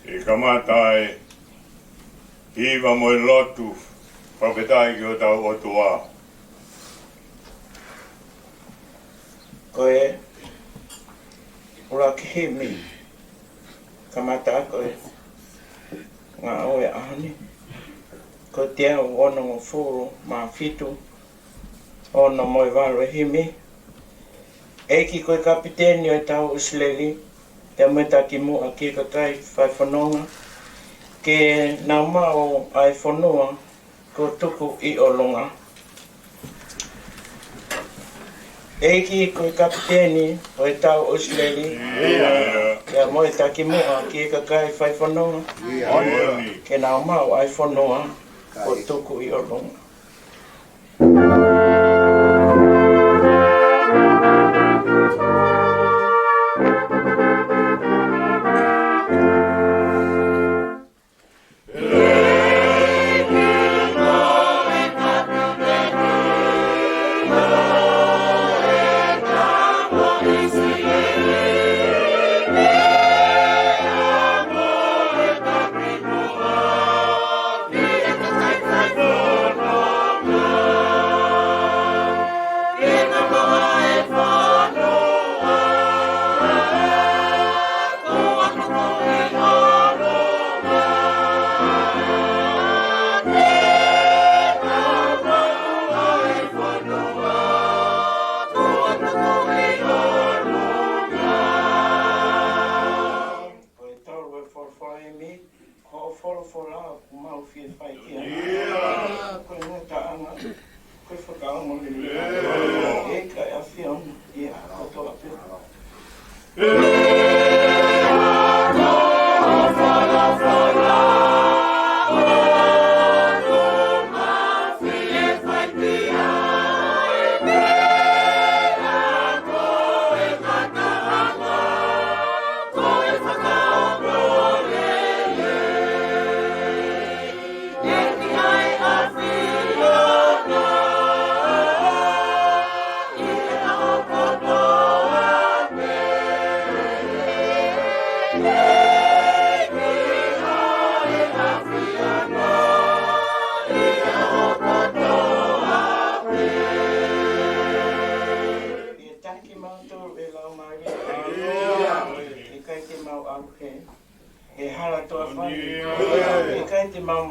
I kamatai hiva mo i lotu papetai ki o tau o tua. Koe ura ki mi kamata koe ngā oe ahani. Ko te au ono ngō furu mā fitu ono mo i waru e himi. Eiki koe kapiteni o i tau Usleli te ameta ki mua ki kakai whai whanonga ke nā mao ai whanua ko tuku i o longa. Eiki koe kapiteni o i tau Usleli te ameta ki mua ki kakai whai whanonga ke nā mao ai whanua ko tuku i o longa.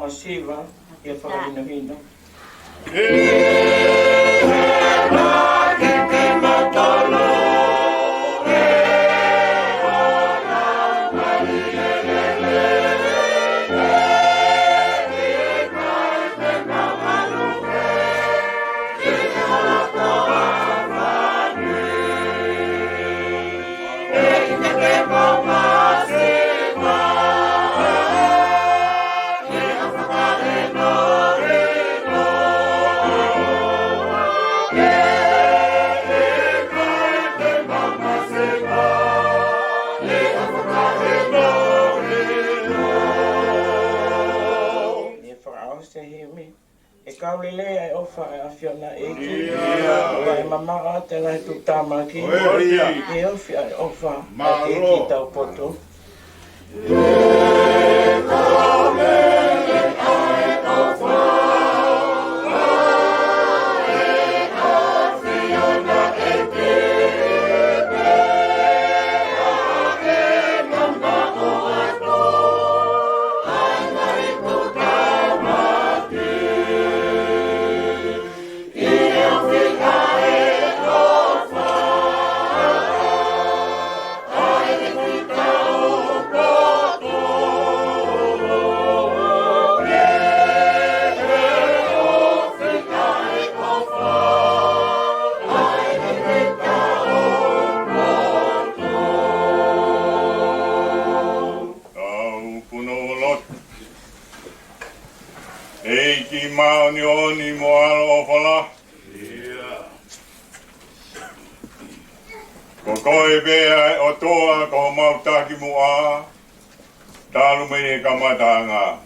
Masiva e whakahino. Kaulilea e ofa e awhiona eki. Wa e mama te ngai tu tamaki. E ofi e ofa e eki tau poto. Eiki maoni oni moalo ofala. Ko koe bea o toa ko mautaki mua. Talu mene kamatanga.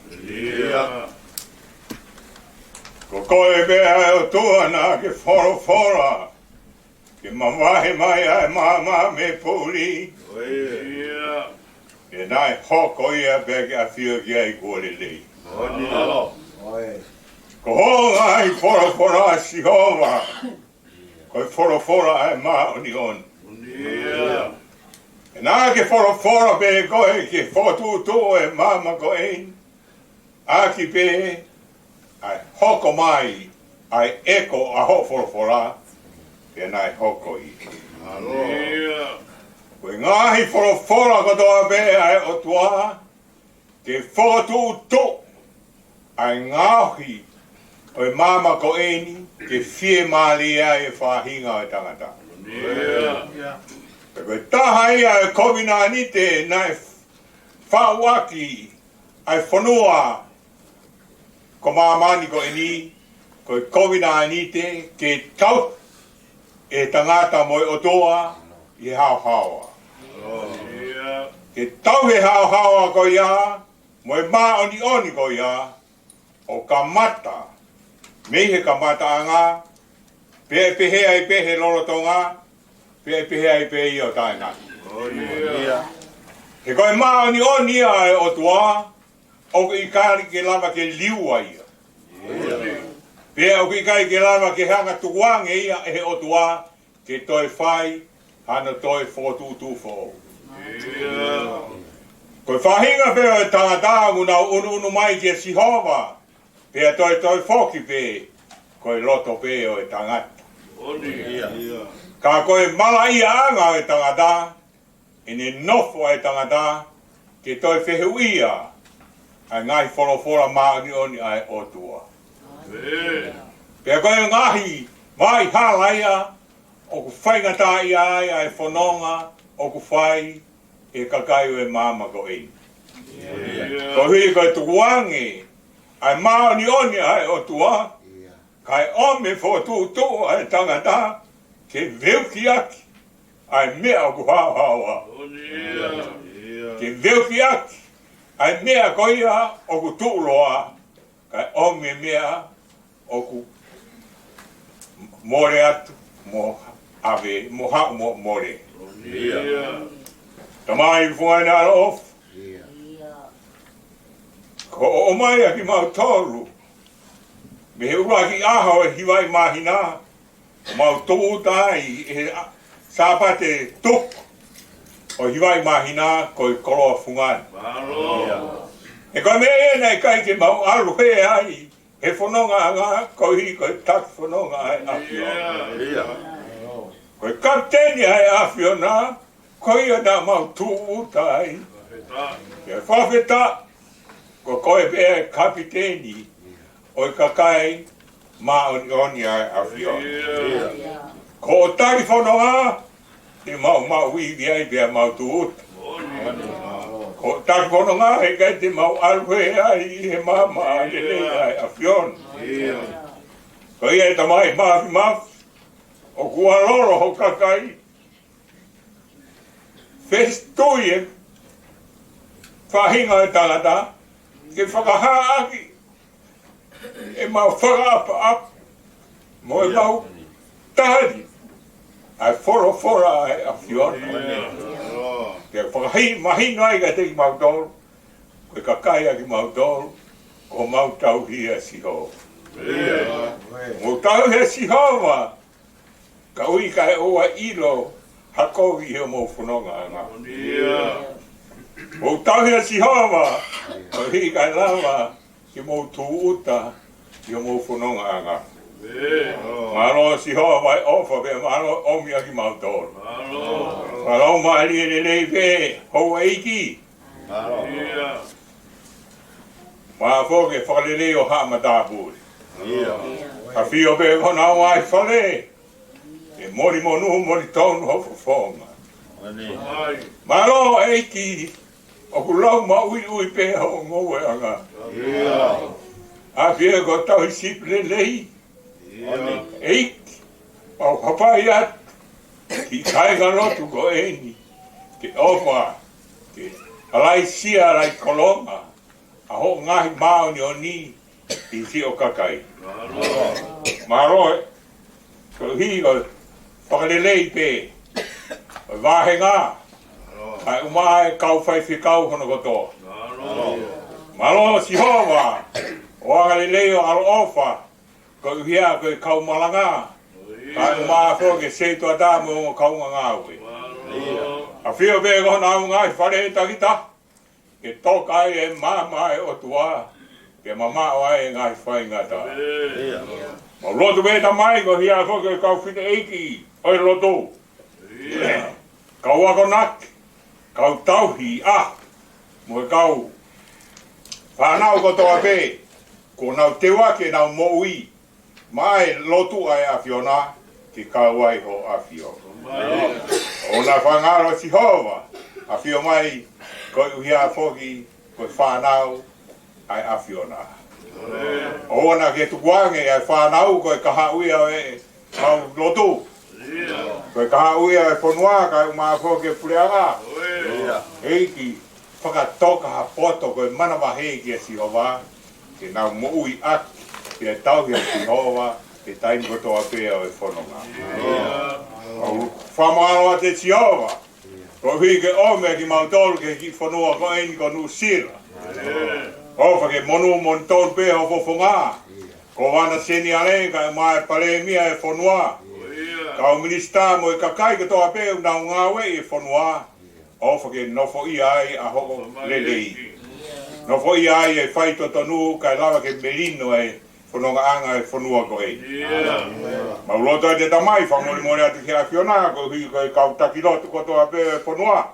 Ko koe bea o toa na ke fora. Ke mamahe mai ai mama me puli. E nai hoko ia beke a whio ki ai kua le lei. Ko honga ai fora a Sihova. Ko fora ai maa oni on. E nā ke fora be koe ke whotuto e mama ko ein. A ki be ai hoko mai ai eko a ho fora. E nai hoko i. Koe ngahi fora kotoa be ai o tua. Ke whotuto ai ngahi o e mama ko eini ke fie mali ai e whahinga o tangata. Koe taha ia e kovina anite nai whawaki ai whanua ko mamani ko eni koe kovina anite ke tau e tangata mo o toa i hao. Ke tau he hao ko ia mo e maa oni ko ia o kamata. Mehe kamata anga, pehe ai pehe lorotonga, pehe ai pehe i o taina. He koe maa oni ai o tua, o ke ikari ke lava ke liua ia. Pehe o ke ikari ke lava ke hanga tuwange ia e o tua, ke toi whai, hana toi whotutu fo. Koe whahinga pehe o tangata nguna unu mai ke Sihova, pea toi foki pe, koe loto pe o e tangata. Ka koe mala ia anga o e tangata, ene nofo o e tangata, ke toi whehu ia, ai ngai fora maani oni ai o tua. Pea koe ngahi, mai hala ia, o ku whaingata ia ai whanonga, o ku whai, e kakai o e mama ko ei. Ko hui koe tukuange, ai maoni oni ai o tua, kai ome whotutu ai tangata, ke veuki aki, ai mea o ku hauhaua. Ke veuki aki, ai mea koia o ku tuuloa, kai ome mea o ku more atu, mo ave, mo hau mo more. Tamai fuaina alof, ko o mai aki mau toru. Me he ua ki aho e hiwai mahina. O mau tōu tai e sāpate tuk. O hiwai mahina ko i koroa fungan. E koe me e nei kai ke mau alu he ai. He whanonga anga ko hi ko i tak whanonga ai awhio. Ko i kapteni ai awhio nā. Ko i a nā mau tōu tai. Ke whawheta. Ko koe pēr kapiteni o i kakai maoni ai awhio. Ko o tari whanonga, te mau iwi ai pēr mau tūut. Ko o tari whanonga, he kai te mau alwe ai he mama ai ai awhion. Ko i e tamai mafi, o kua loro ho kakai. Festui e whahinga e tangata, ke whakahaaki, e mau whakaapa, mo e mau tahari, ai fora ai a whiona. Ke whakahino ai ka teki mau tolu, koe kakai aki mau tolu, ko mau tau hia Sihova. Mo tau hia Sihova, ka ui kai oa ilo, hakovi hio mo whanonga anga. Mo tau hia Sihova, ko hi kai lava, ki mo tuuta, ki mo whanonga anga. Maro Sihova vai ofa, be maro omi aki mau tolu. Maro maali e lei pe, hoa iki. Maa foke whakalele o haa matāpuri. A whio pe hona o ai whale. E mori monu, mori tonu hofu whonga. Maro eiki, o ku lau ma ui pe ho ngoe anga. A whio ko tau i sipre lei. Eiki, au hapai atu. Ki kaiga lotu ko eni. Ke ofa, ke alai sia alai kolonga. A ho ngahi maoni o ni, i si o kakai. Maroe, ko hi o whakalelei pe, o vahe ngā, Ai umai kau fai fi kau hono koto. Malo si hova. O ale leo al ofa. Ko hia ko kau malanga. Ai umai fo ke se to da mo kau ngawe. A fio be go na ngai fare takita. Ke toka e mama e o tua. Ke mama o ai ngai fai ngata. Ma lotu be ta mai ko hia fo ke kau fite eiki. Oi lotu. Kau ako nak. Kau tauhi mo kau whanau ko toa pe ko nau te wake nau moui mai lotu ai awhiona ki kau ai ho awhio o na whangaro si hova awhio mai ko uhia foki ko whanau ai awhiona o na ke tukuange ai whanau ko kaha uia e kau lotu ko kaha uia e ponua kai maa foki pureanga Eiki whakatoka ha poto koe manawa heiki e si hova ke nau moui aki ke tauhi a si hova ke taimi kotoa pēa o e whanonga. Whamaro a te si hova ko hui ke ome ki mautolu ke ki whanua ko eni ko nu sira. Ofa ke monu mon tonu pēa o fofonga ko wana seni alenga e mai pale mia e whanua. Kau minista mo e kakai kotoa pēa nau ngawe e whanua. Ofa ke nofo i ai a hoko lelei. Nofo i ai e whai tonu kai lawa ke melino e whanonga anga e whanua ko e. Mauloto e te tamai whamori mori atu ki a whiona ko hui ko e kau takilotu kotoa pe e whanua.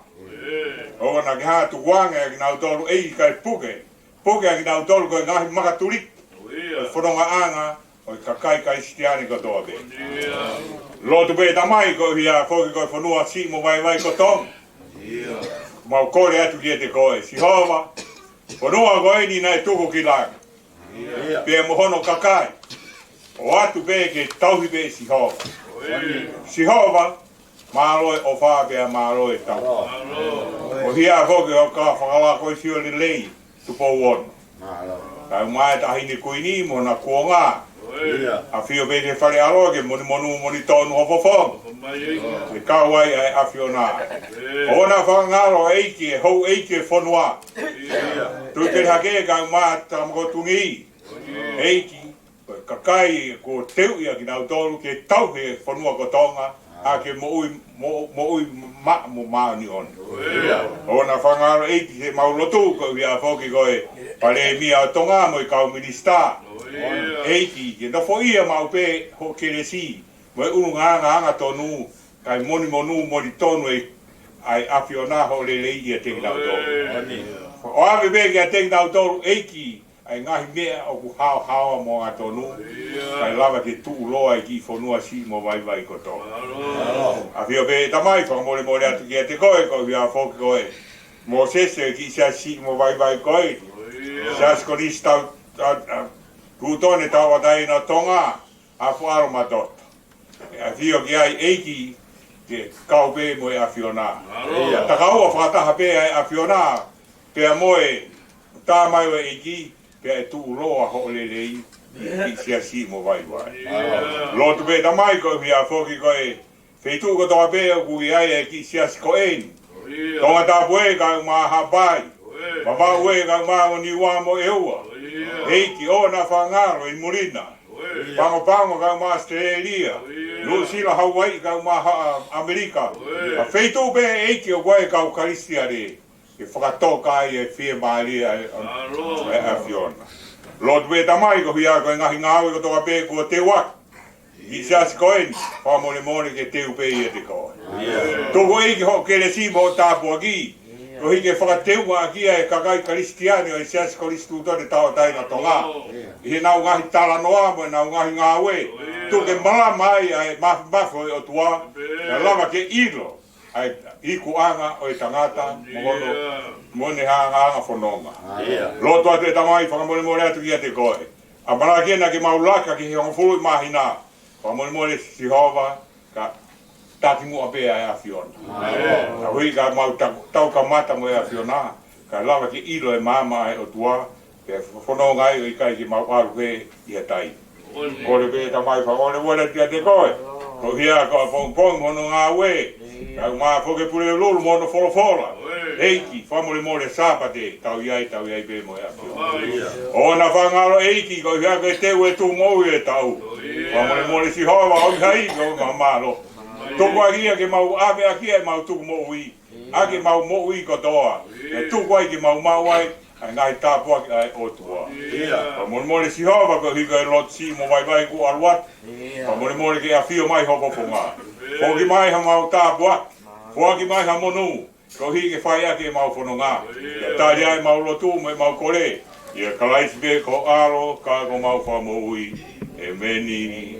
Owa na ki haa tukuanga e ki nau tolu ei kai puke. Puke e ki nau tolu ko e ngahi makaturik. E whanonga anga o e kakai kai stiani kotoa pe. Lotu pe tamai ko hui a whoki ko e whanua si mo vai kotonga. Mau kore atu ki e te koe, si hova, whanua koe ni nai tuku ki langa. Pea mohono kakai, o atu pe ke tauhi pe si hova. Si hova, māroe o whāpea māroe tau. O hia koke o ka whakala koe si o le lei, tupo wono. Kai mai tahini kuini mo na kuonga. A fio pe te whare aloa ke moni tonu hopofong. E kawai ai awhiona. Ona whangaro eiki e hou eiki e whanua. Tui te hake ka maa tamakotungi. Eiki, kakai ko teu ia ki nau tolu ke tauhe e whanua ko tonga. A ke moui mo maani on. Ona whangaro eiki he maulotu ko ia whoki koe. Pare mia o tonga mo i kau minista. Eiki, ke nofo ia mau pe ho keresi. Moi anga tonu kai moni tonu e ai awhiona ho lelei ia te nau tolu. O ave bege a te nau tolu eiki ai ngahi mea o ku hao mo ngā tonu. Kai lava ke tuu loa i ki whanua si mo vai koto. A whio be tamai whakamore atu ki a te koe ko hia whoki koe. Mo sese ki sia si mo vai koe. Sia skoris tau kūtone tau atai na tonga a whaaro matot. A whio ki ai eiki ke kau pe mo e a whiona. Takaua whakataha pe e a whiona. Pea moe tā mai o eiki pea e tuu loa ho lelei ki sia si mo vai. Lotu pe tamai ko hia whoki koe whetu ko toa pe o kui ai e ki sia si ko eni. Tonga tā pue ka ngā hapai. Mawha ue ka ngā o niwa mo e ua. Eiki o na whangaro i Murina. Pango ka ngā Australia. New Zealand Hawaii ka ngā Amerika. A whetu pe eiki o koe ka ukaristia re. E whakatoka ai e whie maari e a whiona. Lotu pe tamai ko hia koe ngahi ngāwe ko toka pe kua te wak. I siasi koeni, whamone ke teu pe i e te koe. Toko eiki ho kere si mo tāpua ki. Ko hike whakateunga a kia e kakai karistiani o i siasi koristu utore tau taina tonga. I he nau ngahi tala noa mo e nau ngahi ngāwe. Tuke mala mai ai mafo o tua. Na lama ke ilo. Ai iku anga o i tangata. Mone anga whanonga. Loto atu e tamai whakamone atu ki a te koe. A marakena ke maulaka ki he hongfulu i mahina. Whamone si hova ka tati mua pea e a whiona. Ka hui ka mau tau ka mata mo e a whiona. Ka lawa ki ilo e mama e o tua. Ke whanonga ai o i kai ki mau aru he i a tai. Kore pe tamai whamone tia te koe. Ko hia ko a pong hono ngā we. Kau maa koke pule lulu mono fora. Eiki, whamore more sāpate, tau iai pe mo ea. O na whangaro eiki, ko hea koe teu e tū mou e tau. Whamore more si hoa, au hai, ko mamaro. Toko akia ke mau ake akia e mau tuku mou i. Ake mau mou i kotoa. E tuku ai ke mau ai, ai ngai tāpua ki ai otua. Whamore si hoa, ko hika e lot si mo vai ku aluat. Whamore ke a whio mai hoko ponga. Hoki mai ha mau tāpua. Hoki mai ha monu. Ko hi ke whai ake mau whanonga. Ia tāri ai mau lotu me mau kore. Ia kalaisi be ko aro ka ko mau whamui. E meni.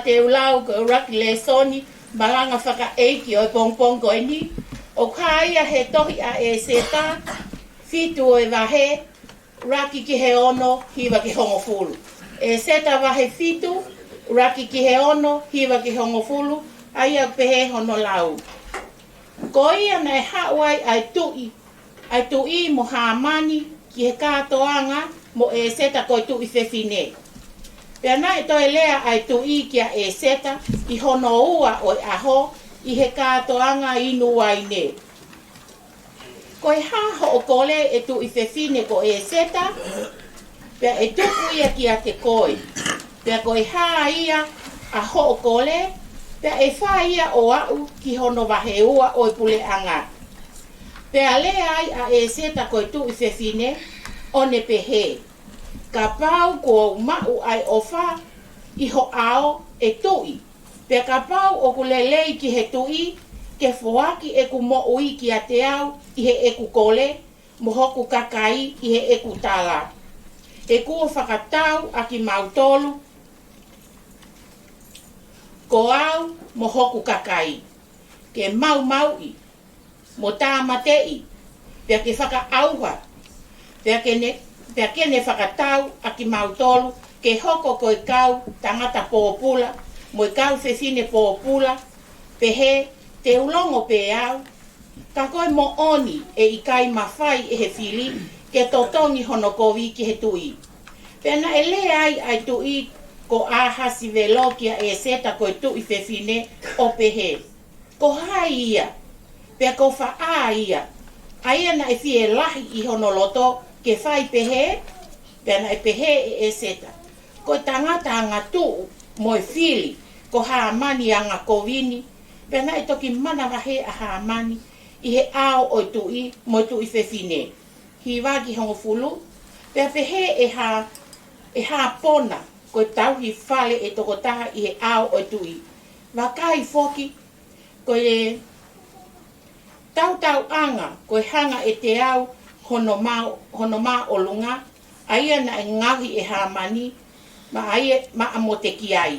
Te ulau ko raki le soni malanga whaka eiki o pongpong ko ni o kāia he tohi a e seta fitu o e wahe raki ki he ono hiwa ki hongo fulu e seta wahe fitu raki ki he ono hiwa ki hongo fulu aia pehe hono lau ko ia nei hawai ai tui mo hamani ki he kātoanga mo e seta ko tui whewhine Pea nai toi lea ai tu i kia e seta i hono ua o aho i he kātoanga inu ai ne. Ko e haho o kole e tu i whewhine ko e seta, pea e tuku ia kia te koi. Pea ko e haa ia a ho o kole, pea e wha ia o au ki hono wahe ua o i pule anga. Pea lea ai a e seta ko e tu i whewhine o ne pehe. Ka pau ko mau ai ofa i ho ao e tui. Pea ka pau o ku lelei ki he tui, ke foaki e ku mo ui ki a te au i he eku kole, mo hoku kakai i he eku tala. E kua whakatau a ki mautolu, ko au mo hoku kakai. Ke mau i, mo tāmatei, pea ke whakaauha, pea kene whakatau a ki mautolu, ke hoko ko i kau tangata pōpula, mo i kau whewhine pōpula, pehe te ulongo pe au. Ka koe mo oni e i kai mawhai e he whili ke totongi hono kovi ki he tui. Pena e le ai tui ko ahasi velokia e seta koe tui whewhine o pehe. Ko hai ia, pea ko wha ia. Aia na e whie lahi i hono loto ke whai pehe, pea na e pehe e seta. Ko tangata anga tuu mo e whili ko haamani anga kovini, pea na e toki mana wahe a haamani i he ao o tui mo tui whewhine. Hi waki hongo fulu, pea pehe e ha pona ko tauhi whale e toko taha i he ao o tui. Wakai foki, ko e tau anga, ko e hanga e te au hono mā o lunga, aia na e ngahi e haamani, ma amo te ki ai.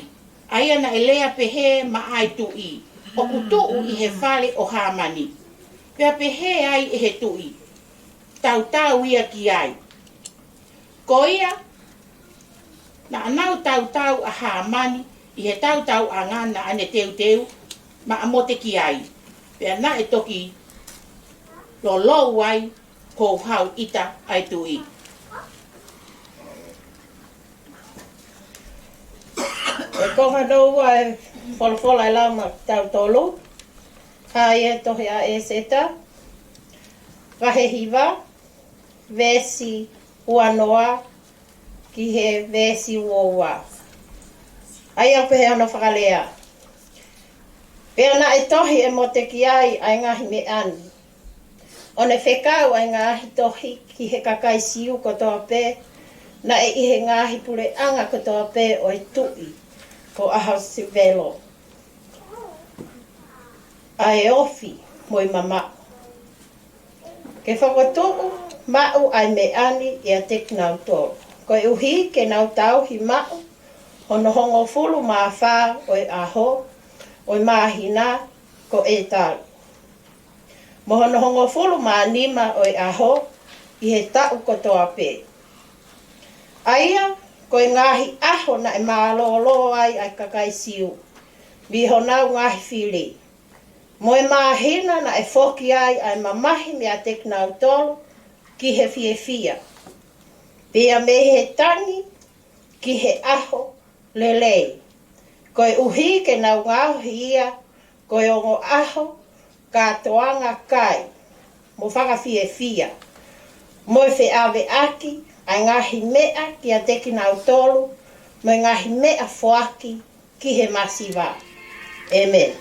Aia na e lea pehe ma ai tui, o kutuu i he whale o haamani. Pea pehe ai e he tui, tau ia ki ai. Ko ia, na anau tau a haamani, i he tau anga na ane teu, ma amo te ki ai. Pea na e toki lo ai ko hau ita ai tui. E konga nou ai whalafola e lama tau tolu. Hai e tohi a e seta. Wahe hiwa. Vesi uanoa. Ki he vesi uoa. Ai au pehe ana whakalea. Pea na e tohi e mo te ki ai ngahi me ani. O ne whekau ai ngahi tohi ki he kakai siu ko toa pē. Na e ihe ngahi pule anga ko toa pē o e tui. Ko aha sivelo. Ai ofi mo i mama. Ke whakotuku mau ai me ani i a tek nau tō. Ko e uhi ke nau tau hi mau. Hono hongo fulu maa whā o e aho. O i mahina ko e tau. Mo hono hongo fulu maa nima o e aho. I he tau ko toa pē. Aia ko e ngahi aho na e mālolo ai kakai siu. Mi honau ngahi whili. Mo e mahina na e whoki ai mamahi me a tek nau tolu ki he fia. Pea me he tangi ki he aho lelei. Ko e uhi ke nau ngāhi ia ko e ongo aho ka toanga kai. Mo whaka fia. Mo e whi awe aki ai ngahi mea ki a teki nau tolu, mo e ngahi mea whoaki ki he masiwa. Amen.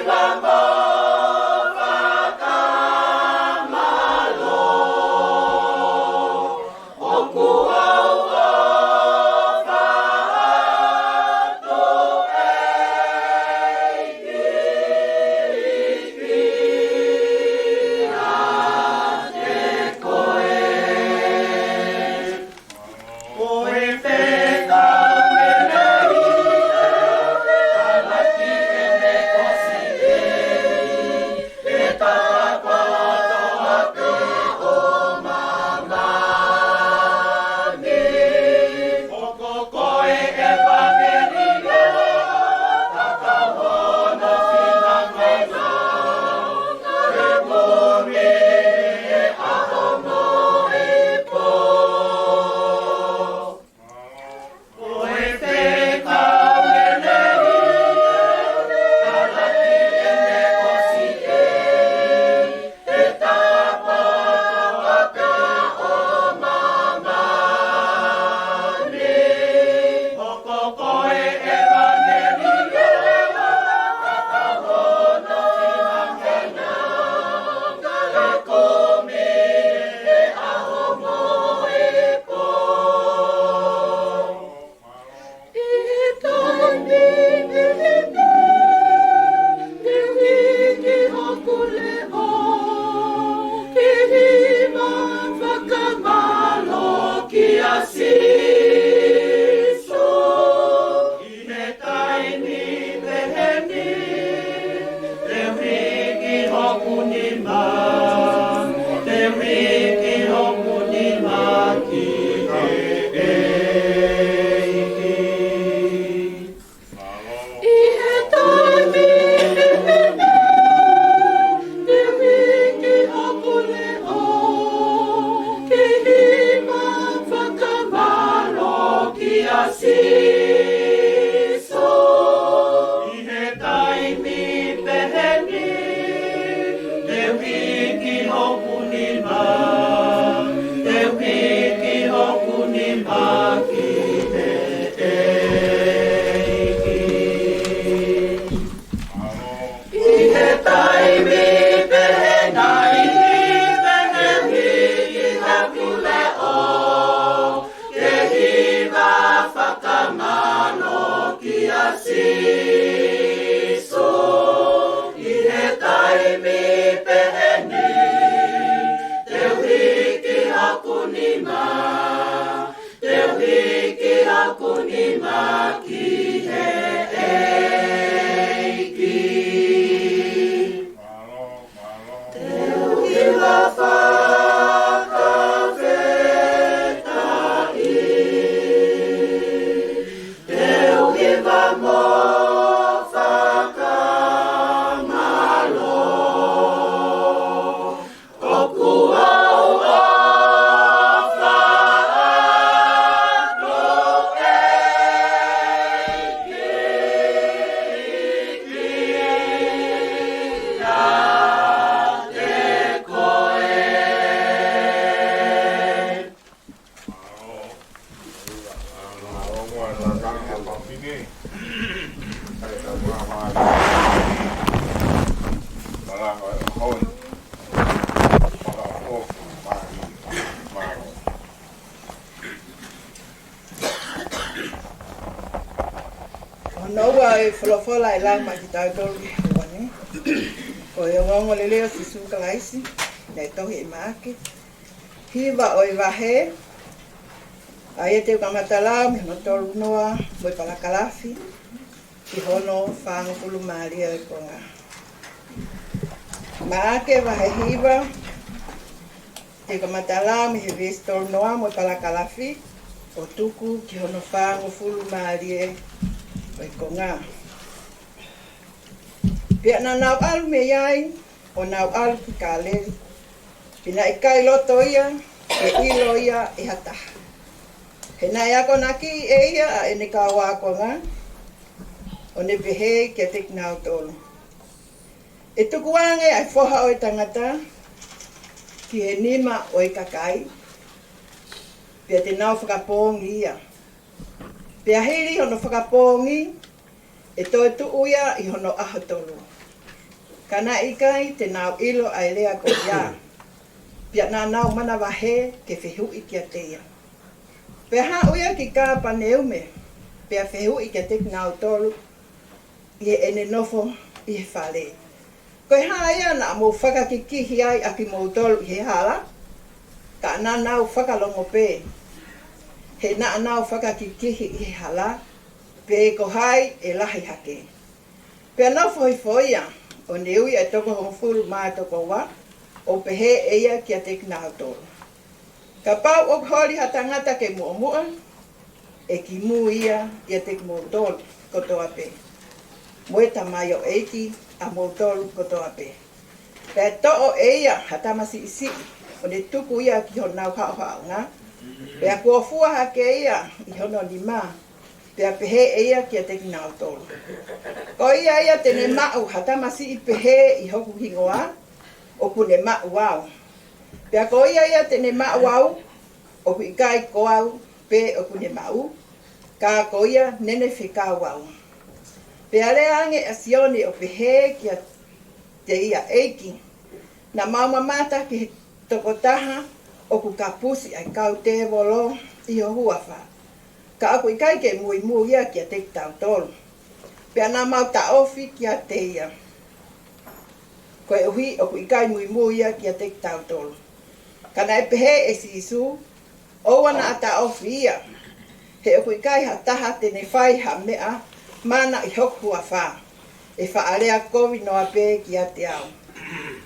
Vamos! Noa e whalafola e lang ma ki tau tolu ki hawane. Ko e ngongo le leo si sukalaisi, nei tohi e maake. Hiva o i wahe, a e te kamatala, me no tolu noa, mo i palakalafi, ki hono whangu pulu maalia e konga. Maake wahe hiva, te kamatala, me he vesi tolu noa, mo i palakalafi, o tuku ki hono whangu pulu maalia e konga. Pia na nau alu me iai, o nau alu ki kāleri. Pina i kai loto ia, e ilo ia e hataha. He nai ako naki e ia a e ne ka wako ngā, o ne pehe kia te kinau tolu. E tuku ange ai whoha o e tangata, ki he nima o e kakai, pia te nau whakapōngi ia. Pia hiri hono whakapōngi, e toi tu uia i hono aho tolu. Kana ikai te nau ilo ai lea ko ia. Pia nā nau mana wahe ke whehui kia teia. Pia ha uia ki kā paneume, pia whehui kia te nau tolu, i e ene nofo i he whale. Koe ha ia na mō whakakikihi ai aki mō tolu i he hala, ka nā nau whakalongo pē. He nā nau whakakikihi i he hala, pe ko hai e lahi hake. Pea nau foia, o ne ui e toko hongfuru maa toko wa, o pehe eia kia te kinau tolu. Ka pau o hori hatangata ke mua, e ki mu ia te kinau tolu kotoa pe. Moeta mai o eiki a mo tolu kotoa pe. Pea to'o eia hatamasi isi, o ne tuku ia ki honau hao hao ngā. Pea kua fua hake ia i hono ni maa. Pea pehe eia kia te kinau tolu. Ko ia tene mau hatamasi i pehe i hoku hingoa, o kune mau au. Pea ko ia tene mau au, o ku ikai ko au, pe o kune mau, ka ko ia nene whikau au. Pea le ange asione o pehe kia te ia eiki, na maumamata ki tokotaha, o ku kapusi ai kau te volo i o huawha. Ka aku ikai ke mui ia kia te tau tolu. Pea nā mau ta ofi kia te ia. Koe uhi o ku ikai mui ia kia te tau tolu. Kana e pehe e sisu, o wana a ta ofi ia. He o ku ikai ha taha tene whai ha mea, mana i hoku a wha. E whaalea kovi noa pe kia te au.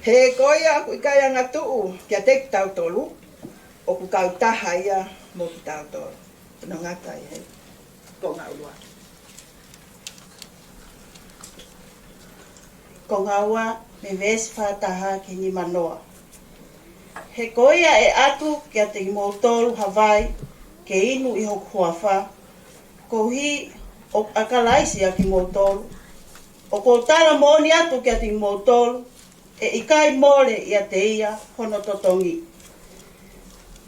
He koia aku ikai anga tuu kia te tau tolu, o ku kau taha ia mo ki tau tolu. No ngata i hei. Ko ngā ua. Ko ngā ua me vesi whātaha ki ni manoa. He koia e atu kia te mōtolu Hawaii ke inu i hoku huawha. Ko hi o akalaisi a ki mōtolu. O ko tala mōni atu kia te mōtolu e ikai mole ia te ia hono totongi.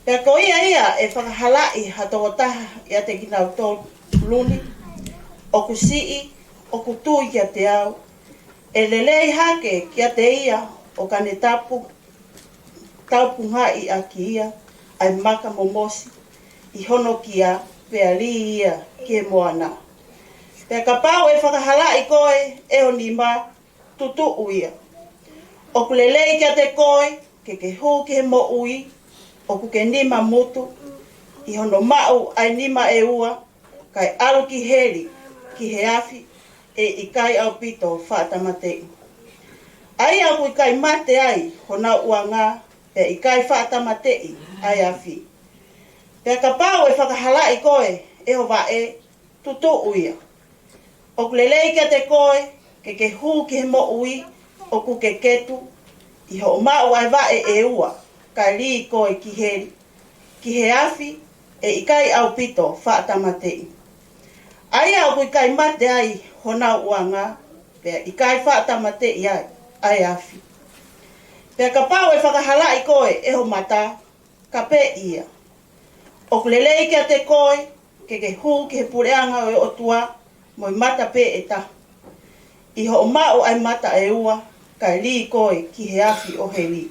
Pea ko ia e whakahalai hatokotaha ia te kinau tolu luni, o ku sii, o ku tui kia te au, e lelei hake kia te ia o kane taupungai a ki ia, ai maka momosi, i hono kia pea li ia ki e moana. Pea ka pau e whakahalai koe e o nima tutu uia. O ku lelei kia te koe, ke hu ke mo o ku ke nima mutu, i hono mau ai nima e ua, kai alu ki heri, ki he afi, e i kai au pito whaatamatei. Ai au i kai mate ai, hona uanga, pe i kai whaatamatei, ai afi. Pe ka pāu e whakahalai koe, e ho wa e, tutu uia. O kulelei kia te koe, ke hū ki he mo ui, o ku ke ketu, i ho mau ai wa e ua, kai ri koe ki heri, ki he afi, e i kai au pito whaatamatei. Ai au kui kai mate ai hona uanga, pe i kai whaatamatei ai afi. Pe ka pāu e whakahalai koe e ho mata, ka pe ia. O kulelei kia te koe, ke hū ki he pureanga o e otua, moi mata pe e ta. I ho mau ai mata e ua, kai li koe ki he afi o he li.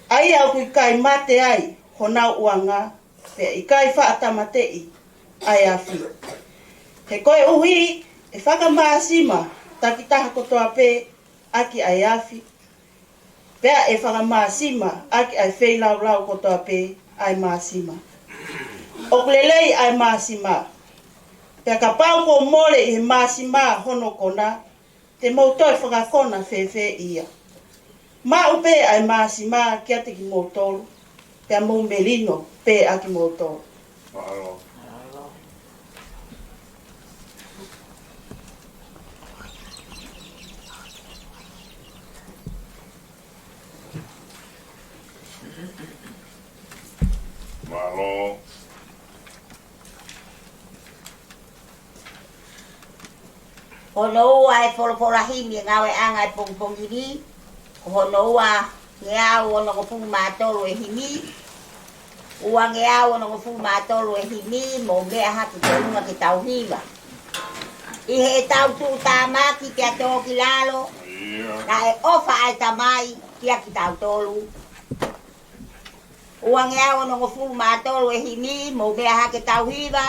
Ai au kui kai mate ai hona uanga, pe i kai whaatamatei ai afi. He koe uhi e whakamaasima takitaha kotoa pe aki ai afi. Pea e whakamaasima aki ai wheilau kotoa pe ai maasima. O kulelei ai maasima. Pea ka pau ko mole i he maasima hono kona, te mautoi whakakona whewhe ia. Ma upe ai maasima kia te ki mautoro, pea mou melino pe aki mautoro. Mahalo. Mahalo. Hono ua e wholoporahimi e ngawe anga e pongpongiri. Hono ua nge au ono ko fu mātoro e himi. Ua nge au ono ko fu mātoro e himi mo mea hatu te unga ki tau hiwa. I he tau tū tā maki kia tō ki lalo. Na e ofa ai tamai kia ki tau tolu. Ua nge au ono ko fu mātoro e himi mo mea hake tau hiwa.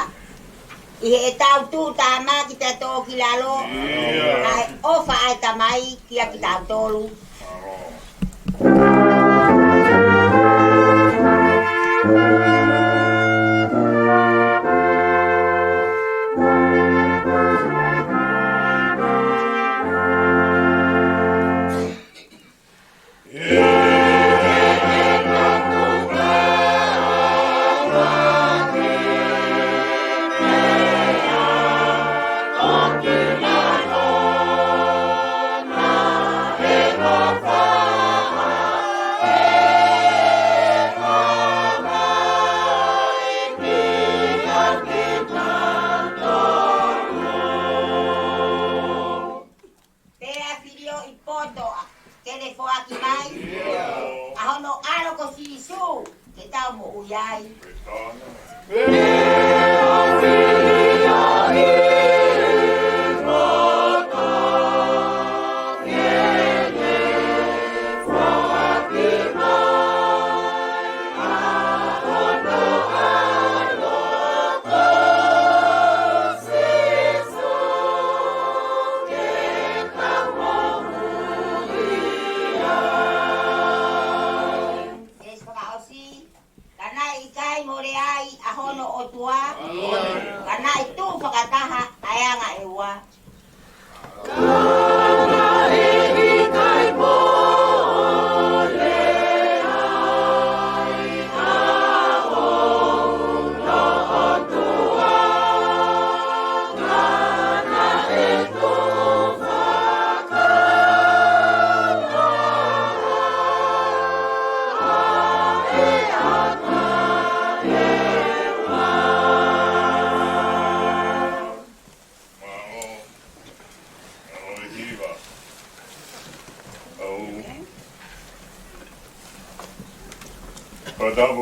I he tau tū tā maki te tō ki lalo, na e ofa ai tamai kia ki tau tolu.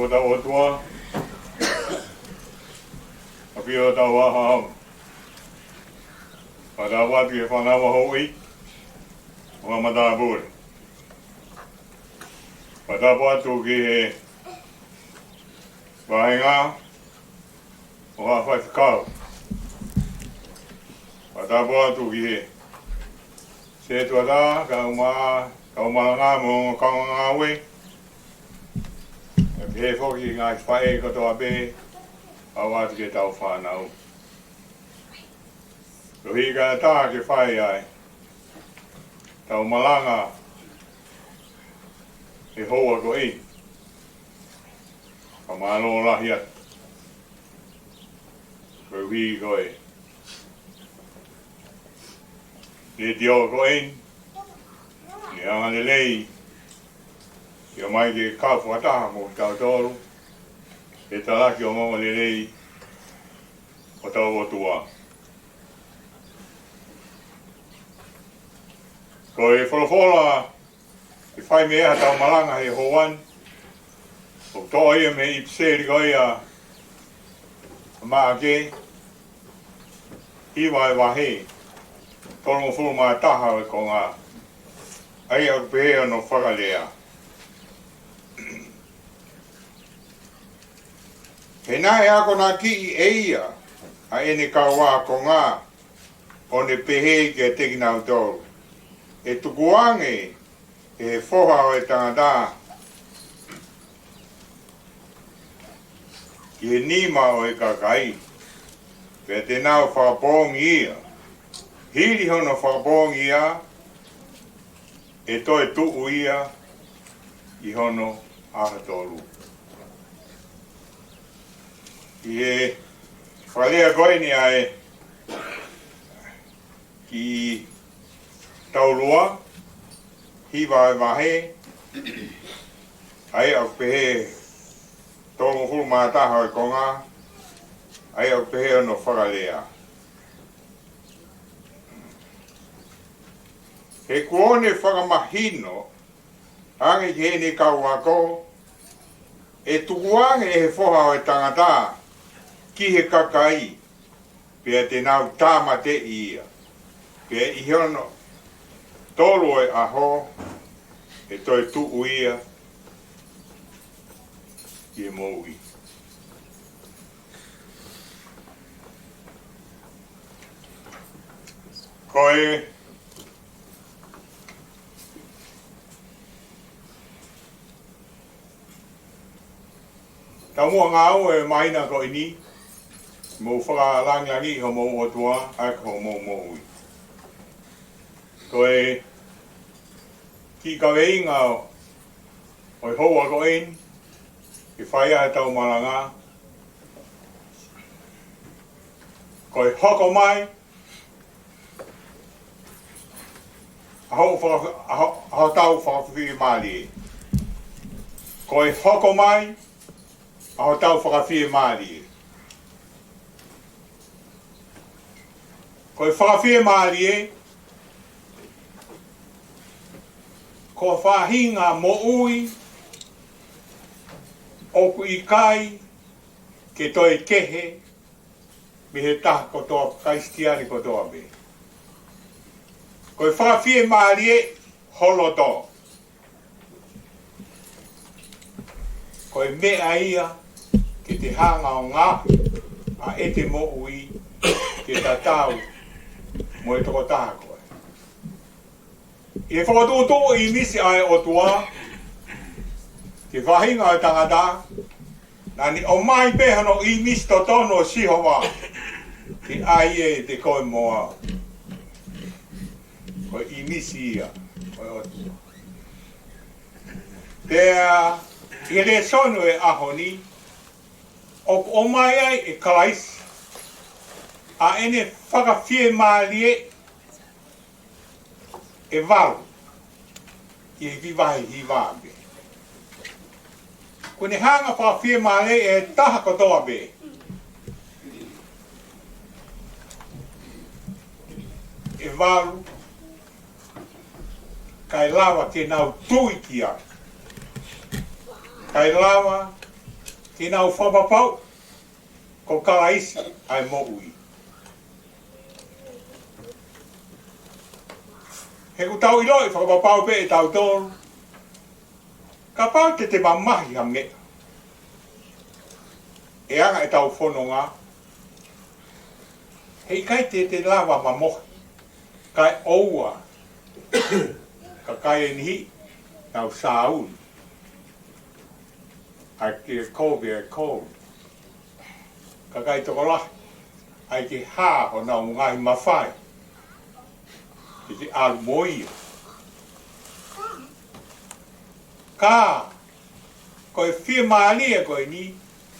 Pada otua, api o tau aha, pada watu e whanawa hoi, wa mata bure. Pada watu ki he wahenga, o ha whaikau. Pada watu ki he se tuada, ka uma ngā mo ka ngā we. He whoki ngā whae katoa be, a wātu ke tau whānau. Ko hika tā ke whai ai. Tau malanga e hoa ko i. Ka malo lahi atu. Ko hui ko e. Le tio ko e. Le anga le lei. Ia mai ke ka whataha mo tau tōru. E talaki o mama le lei. O tau o tua. Ko e wholofola, e whai mea tau malanga he hoan, o tō ia me i pseri ko ia maa ke, iwa e wahe, tolongo fulu maa taha e ko ngā, ai au pehea no whakalea. He nai ako nā ki i eia, a ene kaua ko ngā, o ne pehe ke teki nau tōru. E tukuange, e he whoha o e tangata, ki he nima o e kakai, pia te nau whakapōngi ia, hiri hono whakapōngi ia, e toi tuku ia, i hono ahatoru. I he whalea koini ai, ki taurua, hiwa e mahe, ai au pehe, tōngu hulu mātaha e konga, ai au pehe no whakalea. He kuone whakamahino, ange ki hene kau ako, e tukuange e he whoha o e tangata, ki he kakai, pia te nau tāmate ia, pia i hono, tolu e aho, e toi tuku ia, i e moui. Koe, tau mua ngāu e maina ko ini, mo whakalangilangi ho mo otua, ak ho mo moui. Koe, ki ka weinga o i hoa ko ein, i whaia e tau malanga. Koe hoko mai, aho tau whakawhi maali. Koe hoko mai, aho tau whakawhi maali. Koe whakawhi maali ko whahinga mo ui, oku i kai, ke toi kehe, me he taha kotoa, kaistiani kotoa me. Koe whawhie maarie, holoto. Koe mea ia, ke te hanga o ngā, a ete mo ui, ke tatau, mo e toko taha koe. I whakatūtō i misi ai o tua, ke whahinga o tangata, nani o mai pehano i misi to tono sihowa, ke ai e te koe moa. Koe i misi ia, koe o tua. Pea, i re sonu e ahoni, o mai ai e kalais, a ene whakawhie maalie, e waru, i e vivahi hi wābe. Kone hanga whawhie male e taha kotoa be. E waru, kai lawa ke nau tui ki ai. Kai lawa ke nau whapapau, ko kalaisi ai mo ui. He ku tau iloi whakapapau pe e tau tōru. Ka pau te mamahi hange. E anga e tau whanonga. Hei kai te lawa mamohi. Kai oua. Ka kai e nihi. Tau sāun. Ai ki e kobe e kobe. Ka kai toko lahi. ai te hā o nā ngai mawhai. Te te alu moia. Kā, koe whia mālia koe ni,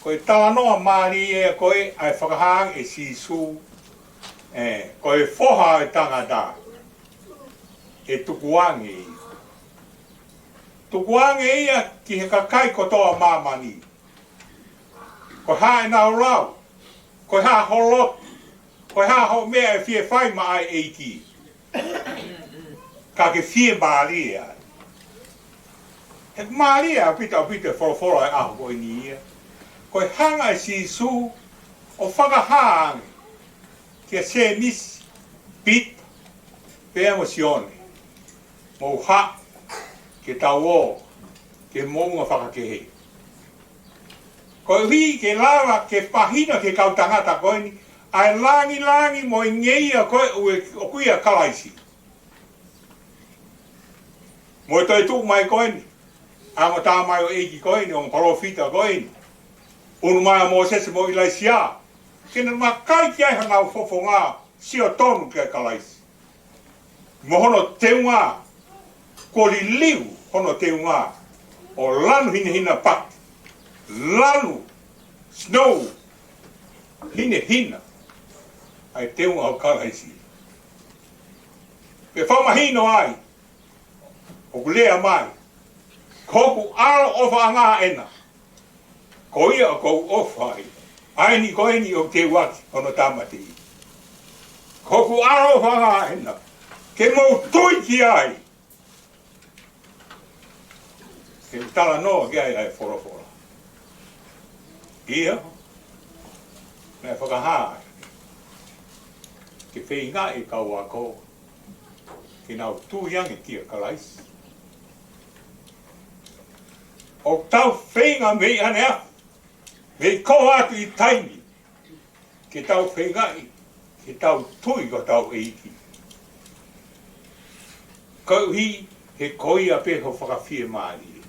koe tānoa mālia koe ai whakahang e sisu, koe whoha e tangata, e tukuange i. Tukuange ia ki he kakai kotoa māmani. Koe hā e nau rau, koe hā holot, koe hā ho mea e whia whai ma ai eiki. Ka ke whia mālia ai. He Maria pita whorowhora e aho koe ni ia. Koe hanga e sisu o whakahaange. Kia se misi, pit, pe emosione. Mou ha, ke tau o, ke mounga whakakehe. Koe hui ke lawa, ke pahina ke kautangata koe ni, ai langi mo i ngeia koe o kuia kalaisi. Mo e toi tuk mai koe ni. Amo tā mai o eiki koe ni, o parofita koe ni. Unu mai o Mosese mo ilaisia. Kena makai ki ai hanau fofo ngā, sio tonu kia kalaisi. Mo hono teunga, kori liu hono teunga, o lanu hina pat. Lanu, snow, hina. Ai teunga o kalaisi. Pe whamahino ai, o kulea mai, koku aro ofa ngā ena. Ko ia o kou ofa ai. Ai ni koe ni o te waki, ono tamati. Koku aro ofa ngā ena. Ke mau tui ki ai. Ke tala noa ki ai ai whorowhora. Ia, me whakahā. Ke whei ngā e kau a ko. Ke nau tūiangi kia kalaisi. O tau whenga mei anea, mei ko atu i taimi, ke tau whengai, ke tau tui ko tau eiki. Kau hi, he koi a peho whakawhia maari.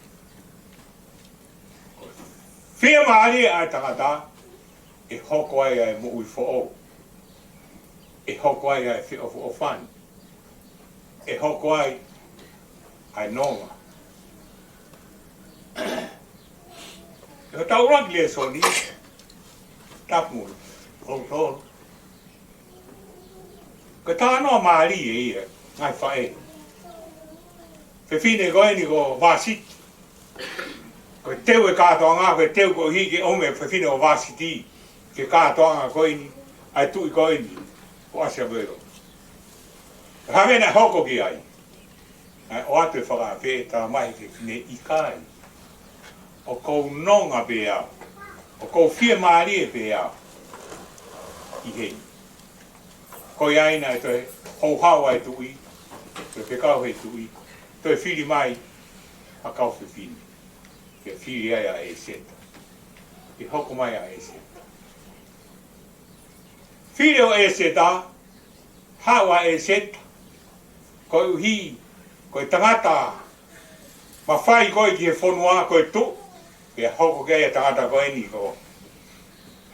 Whia maari ai tangata, e hoko ai ai mo ui who'o. E hoko ai ai whio o whan. E hoko ai ai nonga. Yo tau rangi le soni, tapu, tolu. Ka tānoa maari e ia, ngai whae. Whine koe ni ko vāsit. Koe teu e kātoa ngā, koe teu ko hiki ome whine o vāsiti. Ke kātoa ngā koe ni, ai tui koe ni, o asia vero. Hawena hoko ki ai. O atu e whakawhe, tā mai ke whine i kai. O kou nonga pe au, o kou whia maari e pe au, i hei. Koi aina e toi hou hau ai tui, toi pekau hei tui, toi whiri mai a kau whiwhini, ke whiri ai a e seta, ke hoko mai a e seta. Whiri o e seta, hau a e seta, koi uhi, koi tangata, ma whai koi ki he whonua koi tu, ke hoko kei a tangata koe ni ko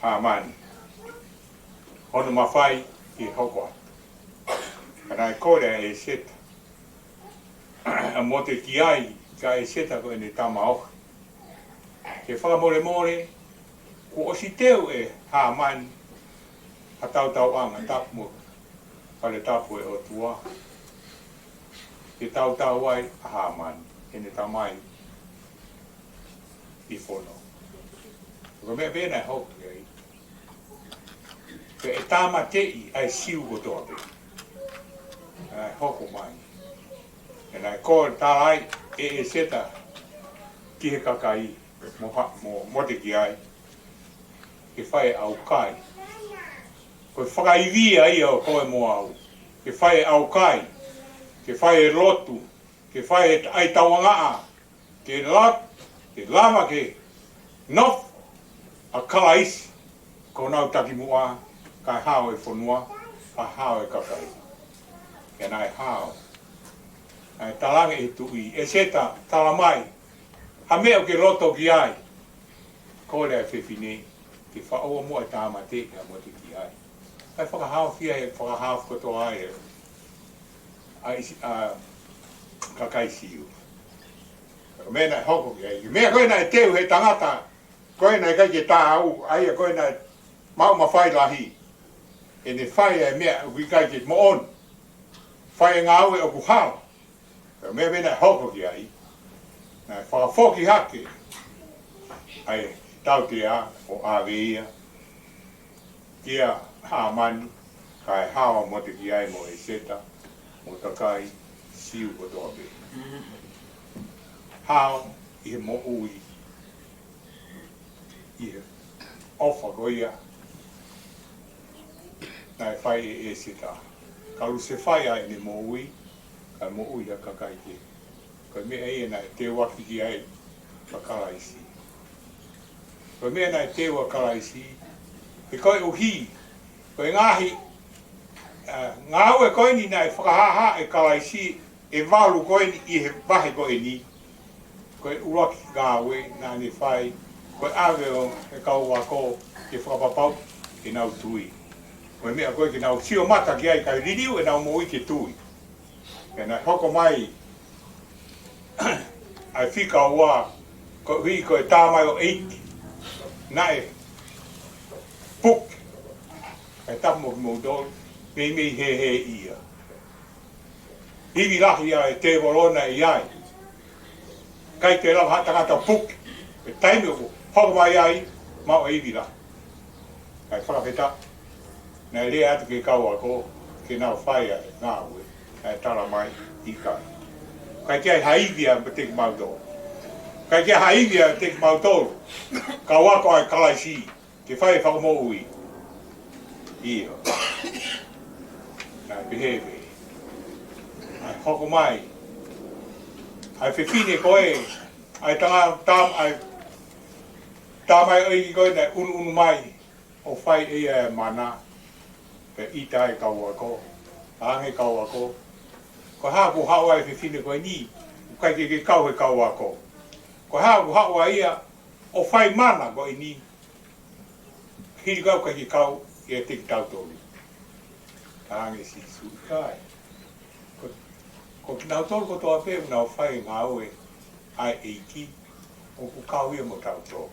Hamani. Hono mawhai ki hoko atu. Kana e kore e seta. A mote ki ai, ka e seta koe ni tama oki. Ke whakamore more, ko osi teu e Hamani, a tau anga tapu mo, kare tapu e o tua. Ke tau ai a Hamani, e ne tamai i whono. Ko mea pēnei hoku ai. Ke e tāma tei ai siu ko toa pe. Ai hoku mai. E nai kōre tārai e seta ki he kakai mo mote ki ai. Ke whae au kai. Koe whakaiwi ai o koe mo au. Ke whae au kai. Ke whae lotu. Ke whae ai tawangaa. Ke lat. Ke lama ke nof a kalaisi ko nau taki mua kai hao e whanua a hao e kakai. Ke nai hao. Ai talange e tui. E seta tala mai. Ha mea ke loto ki ai. Ko rea whewhine. Ke whaoa mua tāma te kia mo te ki ai. Ai whakahau fia e whakahau kotoa e. Ai kakai siu. Mea nai hoko ki ai. Mea koe nai teu he tangata. Koe nai kai ke tā au. Ai koe nai mau ma whai lahi. E ne whai e mea ui kai ke mo on. Whai ngā au e o kuhao. Mea mea nai hoko ki ai. Nai whakafoki hake. Ai tau te a o āweia. Kia haa manu. Kai hawa mo te ki ai mo e seta. Mo takai siu o toa be. Hao i he mo ui. I he ofa goia. Nai whai e seta. Karu se whai ai ni mo ui. Kai mo ui a kakai ke. Kai mea e nai te waki ki ai. Pakaraisi. Kai mea nai te wakaraisi. He koe uhi. Koe ngahi. Ngā ue koe ni nai whakahaha e karaisi. E walu koe ni i he wahe koe ni. Koe uraki ngā ue nā ni whai. Koe awe o e kau wako ke whakapapau e nau tui. Koe mea koe ke nau sio mata ki ai kai ririu e nau moi ke tui. E nai hoko mai ai whika ua koe hui koe tāmai o eiti. Nai puk e tapu mo dolu. Mei mei he ia. Hiwi lahi a e te warona i ai. Kai te lau hatangata puk. E taimi o hoko mai ai, mau e hiwi lahi. Kai whakawheta. Nei rea atu ke kau ako, ke nau whai a ngā ue. Kai tala mai i kai. Kai kia haiwi a te ki mautoro. Kai kia haiwi a te ki mautoro. Ka wako ai kalaisi. Ke whai whakamo ui. Ia. Nai beheve. Ai hoko mai. Ai whiwhine koe. Ai tanga tam ai tamai oi koe nei unu mai. O whai e mana. Pe ita e kau ako. Ange kau ako. Ko haku hau ai whiwhine koe ni. Kai ke kau e kau ako. Ko haku hau ai ia. O whai mana koe ni. Hiri kau kai ke kau e te ki tautori. Tānge si sui kai. Ko ki nau tolu ko toa pēu nau whai ngā ue ai eiki. O ku kau ia mo tautori.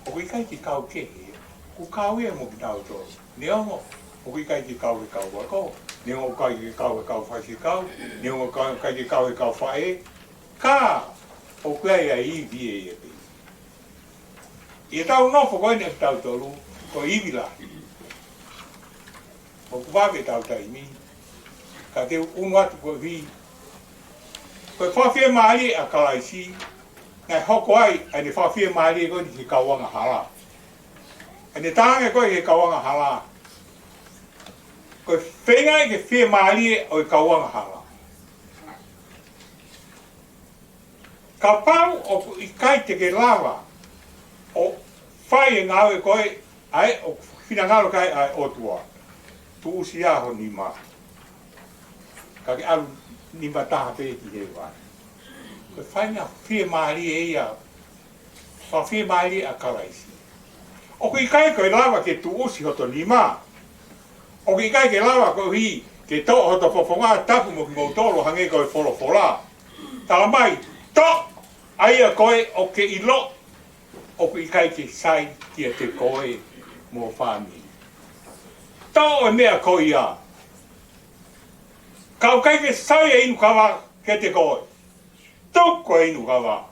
O ku ikai ki kau kehe. Ku kau ia mo ki tautori. Ne ongo. O ku ikai ki kau e kau wako. Ne ongo kai ki kau e kau whai ki kau. Ne ongo kai ki kau e kau whai. Ka! O ku ai ai iwi e pe. I tau nofo koe ne tautoru. Ko iwi lahi. O ku wawe tau taimi. Ka te unu atu koe vi. Koe whawhia maari a karaisi. Ngai hoko ai, ai ne whawhia maari e koe ni ki kauanga hala. Ai ne tānga koe ke kauanga hala. Koe whengai ke whia maari e o i kauanga hala. Ka pau o i kai te ke lava. O whai e ngāwe koe, ai o whina ngaro kai ai o tua. Tu usi aho ni ma. Ka ke alu ni ma taha pe ki he wai. Koe whainga whia maari e ia. Wha whia maari a karaisi. O kui kai koe lava ke tu usi hoto ni ma. O kui kai ke lava koe hi ke to hoto fofonga tapu mo ki mautoro hange koe wholofola. Tala mai, to! Aia koe o ke ilo. O kui kai ke sai kia te koe mo whani. Tau e mea koe ia. Kau kai ke sai e inu kawa ke te koe. Toko e inu kawa.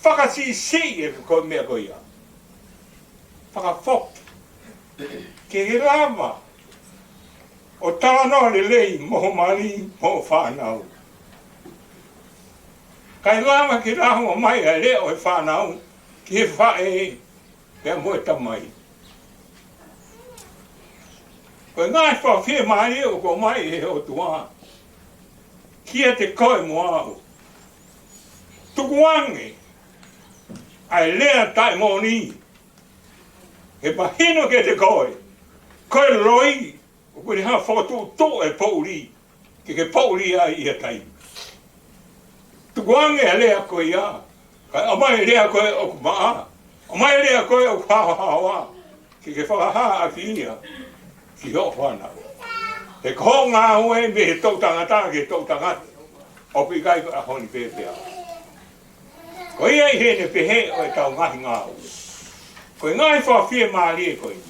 Whakasi si e koe mea koe ia. Whakafok. Ke he lava. O tāno le lei mo mani mo whanau. Kai lava ke raho mai a leo e whanau. Ke whae. Pea moe tamai. Koe ngai whawhia mai o ko mai e o tua. Kia te koe mo au. Tukuange. Ai lea tai mo ni. He mahino ke te koe. Koe roi. O koe ha whakatu tō e pouri. Ke pouri ai ia tai. Tukuange a lea koe ia. Kai amai lea koe o ku maa. Amai lea koe o ku hawa hawa. Ke whakaha a ki ia. ki ho whana. He ko ngā hoe me he tau tangata ke tau tangata. O pi kai ko a honi pēpea. Ko ia i hene pehe o e tau ngahi ngā ue. Ko i ngai whawhia maari e ko i.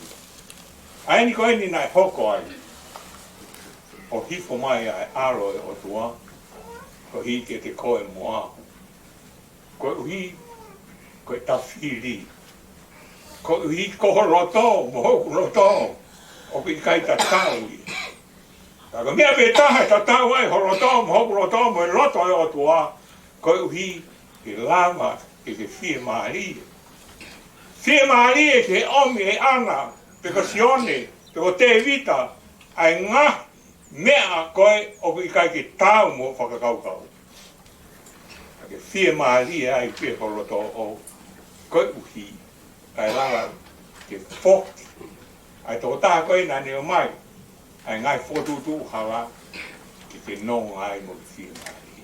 Aini ko ini nai hoko ai. O hifo mai ai aro e o tua. Ko hi ke te koe moa. Ko uhi, ko e tawhiri. Ko uhi koho roto, mohoku roto. O pi kai ta tau i. Taka mea pe taha ta tau ai ho roto, mohoku roto, mo e roto e o tua. Ko uhi, ke lama, ke whia maari. Whia maari e ke omi e ana, peko sione, peko te vita, ai ngā mea koe o pi kai ke tau mo whakakaukau. Ke whia maari ai pia horoto o koe uhi, ai langa ke whoki. Ai tō tā koe nā neo mai, ai ngai whotutu hawa, ke nonga ai mo ki whia maari.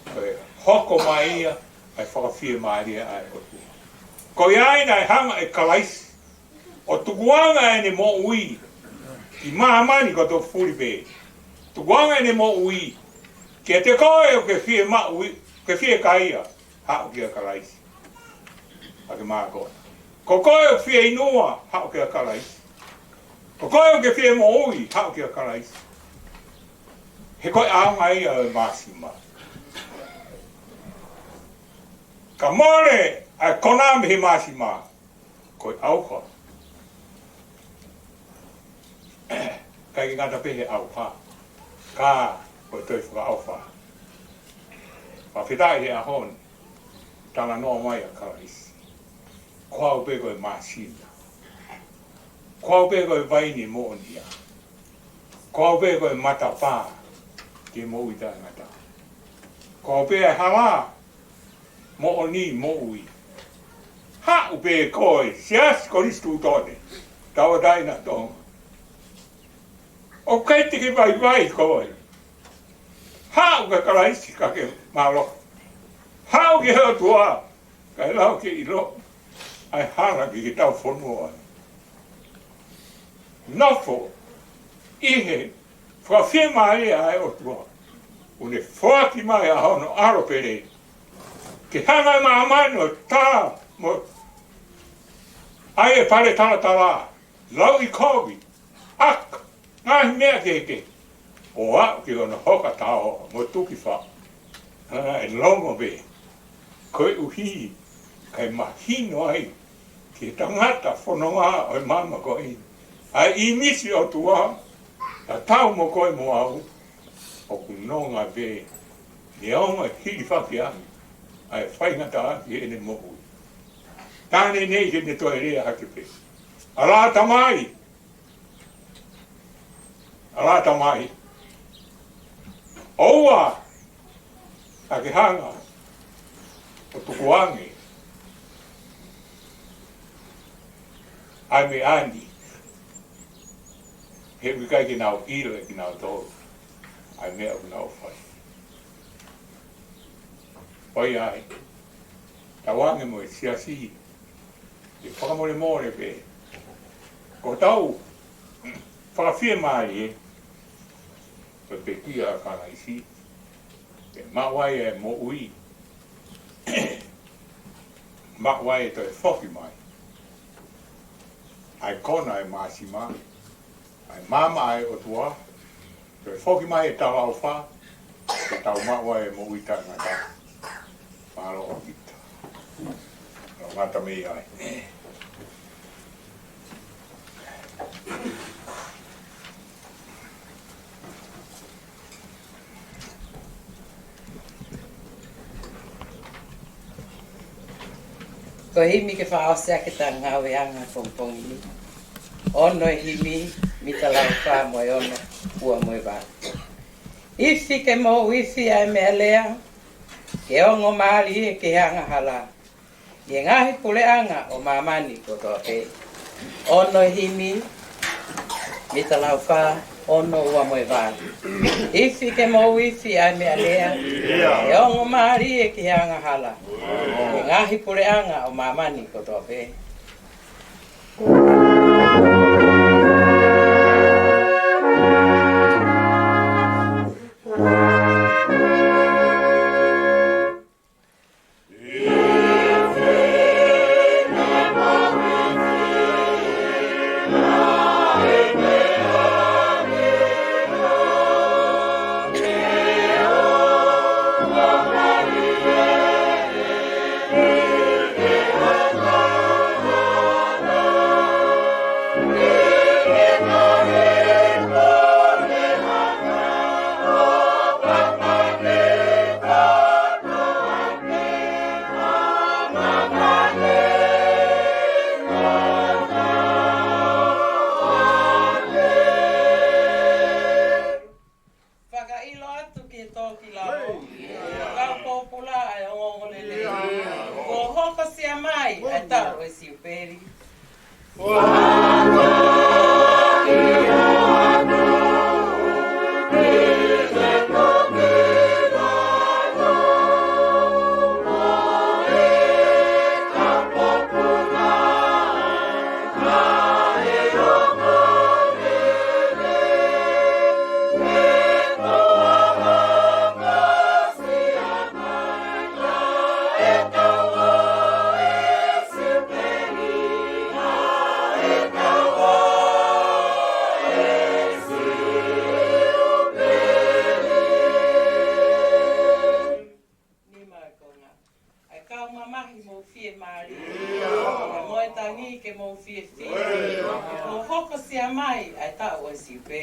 Koe hoko mai ia, ai whakawhia maari ai o tua. Koe ai nai hanga e kalaisi, o tukuanga e ne mo ui, ki mahamani ko tō furipe. Tukuanga e ne mo ui, ke te koe o ke whia maui, ke whia kaia, hao ki a kalaisi. A ke maa koe. Ko koe o whia inua, hao ki a kalaisi. Ko koe o ke whia moui, hao ki a kalaisi. He koe aonga ia o māsima. Ka more, a konami he māsima, koe auha. Kai ki ngata pehe auha. Ka ko toi whaka awha. Whawhitai he ahon, tana noa mai a karaisi. Koau pe koe māsina. Koau pe koe vaini moonia. Koau pe koe matapā, ke moui tangata. Koau pe ai hawa, mooni moui. Hau pe koe, sias koristu tone, tawa taina tonga. O kai te ke vai koe. Hau ka karaisi ka ke malo. Hau ke heo tua. Kai lau ke ilo. Ai hana ki ke tau whonua. Nofo. Ihe. Whawhia mai ai o tua. Une whaki mai a hono aro pere. Ke hanga maa mano tā. Mo. Ai e pare tana tawa. Lau I kovi. Ak. Ngahi mea keke. O au ki ona hoka tao mo tuki wha. E longo be. Koe uhi. Kai mahino ai. Ki tangata whanonga o mama koe. Ai I misi o tua. A tau mo koe mo au. O kunonga be. Ni aonga hiri whaki ai. Ai whaingata ki ene mo ui. Tāne nei ke ne toi rea hake pe. Ala tamai. Alata mai. Oua. A ke hanga. O tukuangi. Ai me ani. He wikai ki nau ilo e ki nau tōru. Ai mea ku nau whai. Whai ai. Tawange mo e siasi. E whakamore more pe. Ko tau. Whakawhia mai e. Ko te kia a karaisi. E mawai e mo ui. Mawai e toi whoki mai. Ai kona e māsima. Ai mama ai o tua. Toi whoki mai e tau au wha. Te tau mawai e mo ui tangata. Maro o kita. No ngata mei ai. Ko himi ke whaosea ke ta ngāwe anga pongpongi ni. Ono e himi, mi ta lau wha moe ono, ua moe wā. Ifi ke mo ifi ai mea lea, ke ongo maari e ke hanga hala. Ye ngahi pule anga o mamani ko toa pe. Ono e himi, mi ta lau wha, ono ua moe wā. Ifi ke mo ifi ai mea lea, ke ongo maari e ke hanga hala. Ngahi pure anga o mamani ko toa pe. mai ai ta o si pe.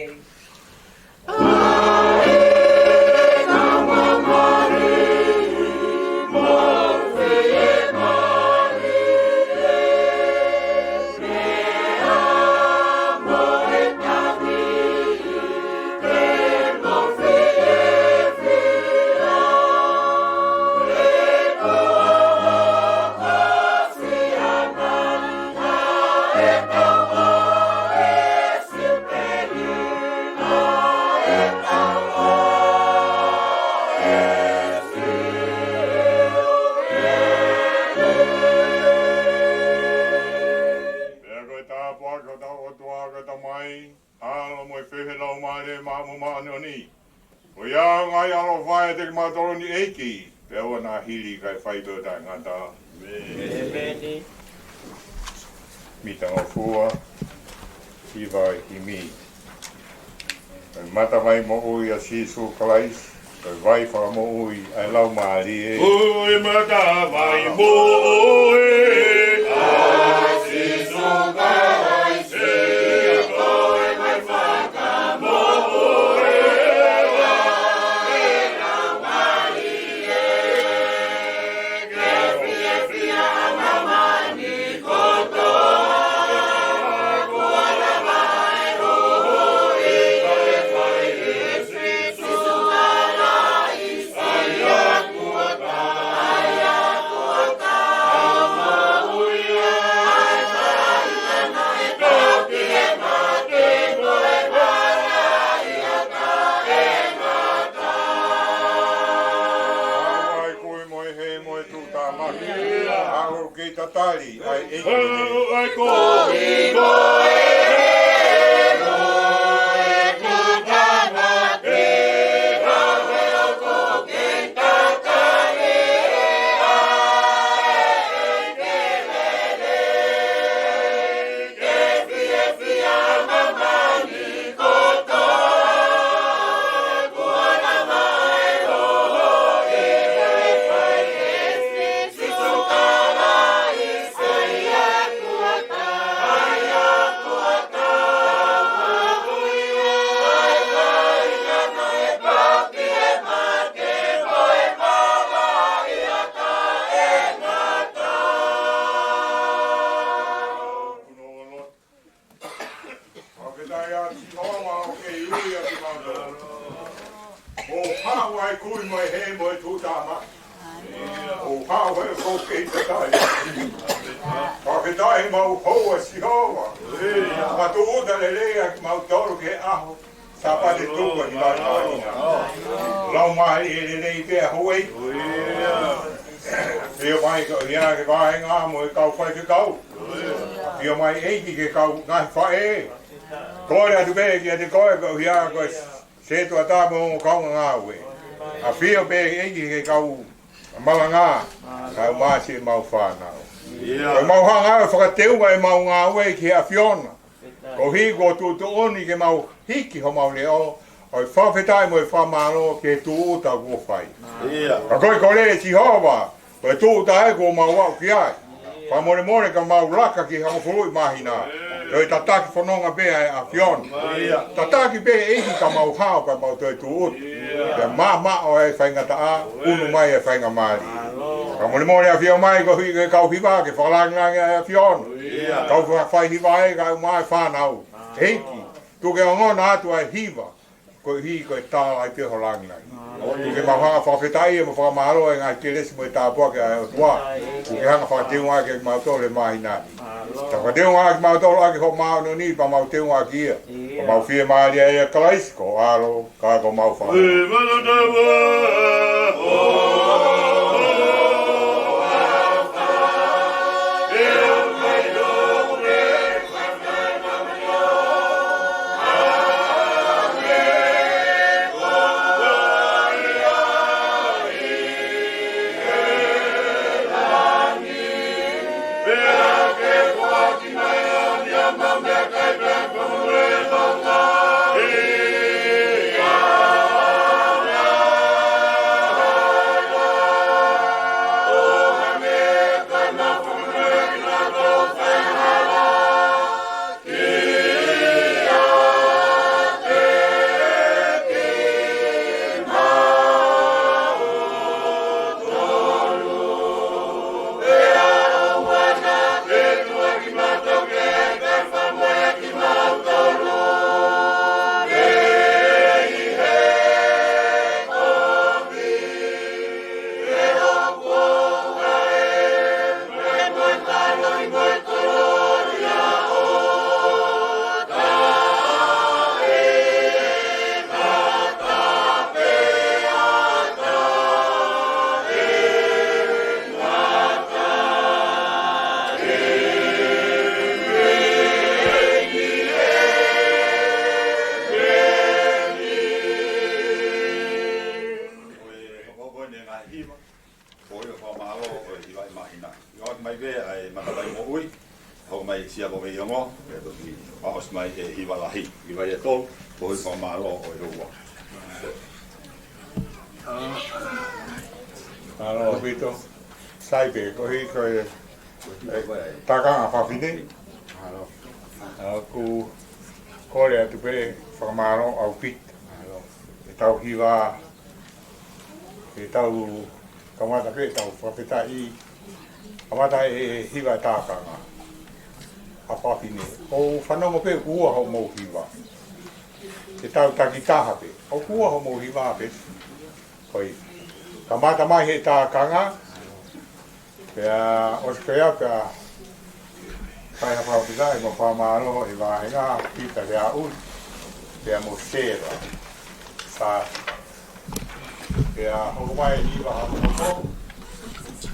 Mita o fua, hiwai himi. Mata vai mo ui a sisu kalais, vai wha mo ui ai lau maari e. Ui mata vai mo ui a sisu kalais e. Ui mai whaka mo ui e lau maari e. Ke fia fia mamani koto. Tatali, ai e ai ko i mo e no e ku tana ke ha he o ko ke tatali ai ke le ke fia fia mama ni koto ku na mai ro e fai e si so Pakidai mau hoa si hoa. Ma tu uta le lea mau toro ke aho. Sapa de tuka hi lai maina. Lau mai e le lei pia hoi. Pio mai ka ia ke vai ngā mo e kau whai ke kau. Pio mai eiki ke kau ngai whai e. Kore atu pe ki ate koe ka ia koe se tua tā mo kau ngā ue. A pio pe eiki ke kau mala ngā. Kau māsi e mau whānau. Koe mau hanga e whakateu mai mau ngā ue ki a Fiona. Ko hi ko tu oni ke mau hiki ho mau leo. Oi whawhetai mo e whamaro ke tu uta ko whai. Ka koe ko le si hova. Koe tu uta e ko mau au ki ai. Whamore more ka mau raka ki hama furui mahina. Koe tataki whanonga bea e a Fiona. Tataki bea e hi ka mau hao ka mau toi tu uta. Ke ma o e whaingata a. Unu mai e whainga maari. Ka mole a fio mai ko hui kau hiwa ke whakalangi a Fiona. Kau whai hiwa e kau mai whanau. Heiki. Tu ke ngona atu ai hiwa. Ko hi ko tā ai te holangi nai. Tu ke mahanga whawhetai e mo whakamaro e ngai te lesi mo e tāpua ke ai o tua. Tu ke hanga whakateunga ke mautole mahi nani. Ta whakateunga ke mautole ake ho mao no ni pa mauteunga ki ia. Pa mau fie maari e kalaisiko alo ka ko mau whaka. mo e to ki os mai e hiwalahi i vai tol ko i malo o ro Alo, Vito. Sai pe ko hi ko taka a fafine. Ku ko le tu pe formaro au pit. E tau hiwa e tau kamata pe tau fafeta I kamata e hiwa taka a fafine. O whanongo pe kua ho mo hiwa. E tau takitaha pe. O kua ho mo hiwa pe. Koi kamata mai he tā kanga, pia ospea pia kai ha whawhita I mo whamaro I wāhinga pita rea un, pia mo sēra. Sa pia hoko mai I wa hako,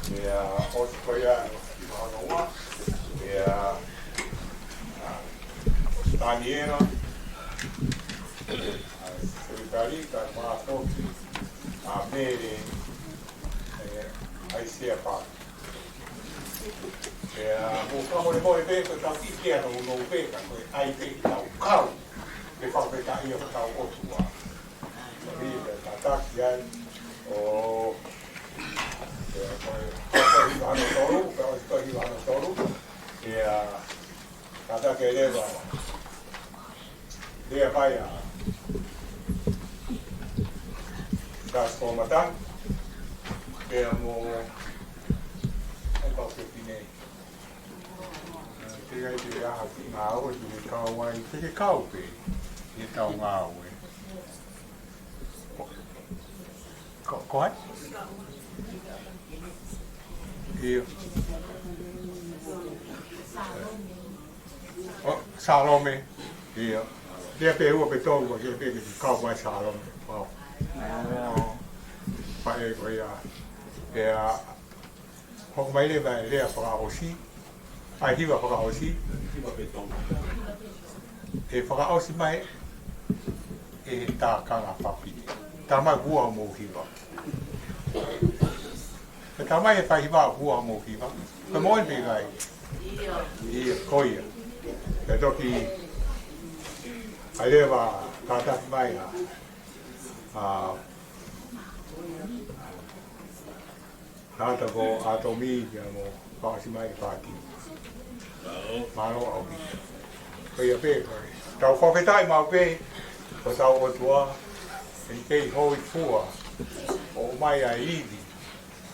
pia ospea I wāhinga, pia Daniela, Sekretari, kai mātou, a mere ai sia pa mo kamo le moe pe ko ta ki no no pe ka ko ai pe ta kau le fa pe ta io ta o tua ni ta ta ki ai o ko I va no tolu ko I va no tolu ta ke le va le vai a transformação temos então que tinha tiga I a haki ngā oe I kaua I teke kaupe I tau ngā oe ko hai? Ia Salome ia Dia pe ua pe tolu Dia pe ki kaua Salome Pae ko ia hoko mai le vai lea whakaosi ai hiwa whakaosi e whakaosi mai e tā kanga whapini tā mai hua mō hiwa e tā mai e whai hiwa hua mō hiwa ka moen pe gai ia koia e toki ai lewa tātaki mai Nāta ko ato mi kia mo whaasi mai whaati. Maro au mi. Koi a pē koi. Tau whawhetai mau pē. Ko tau o tua. En kei hoi fua. O mai a iwi.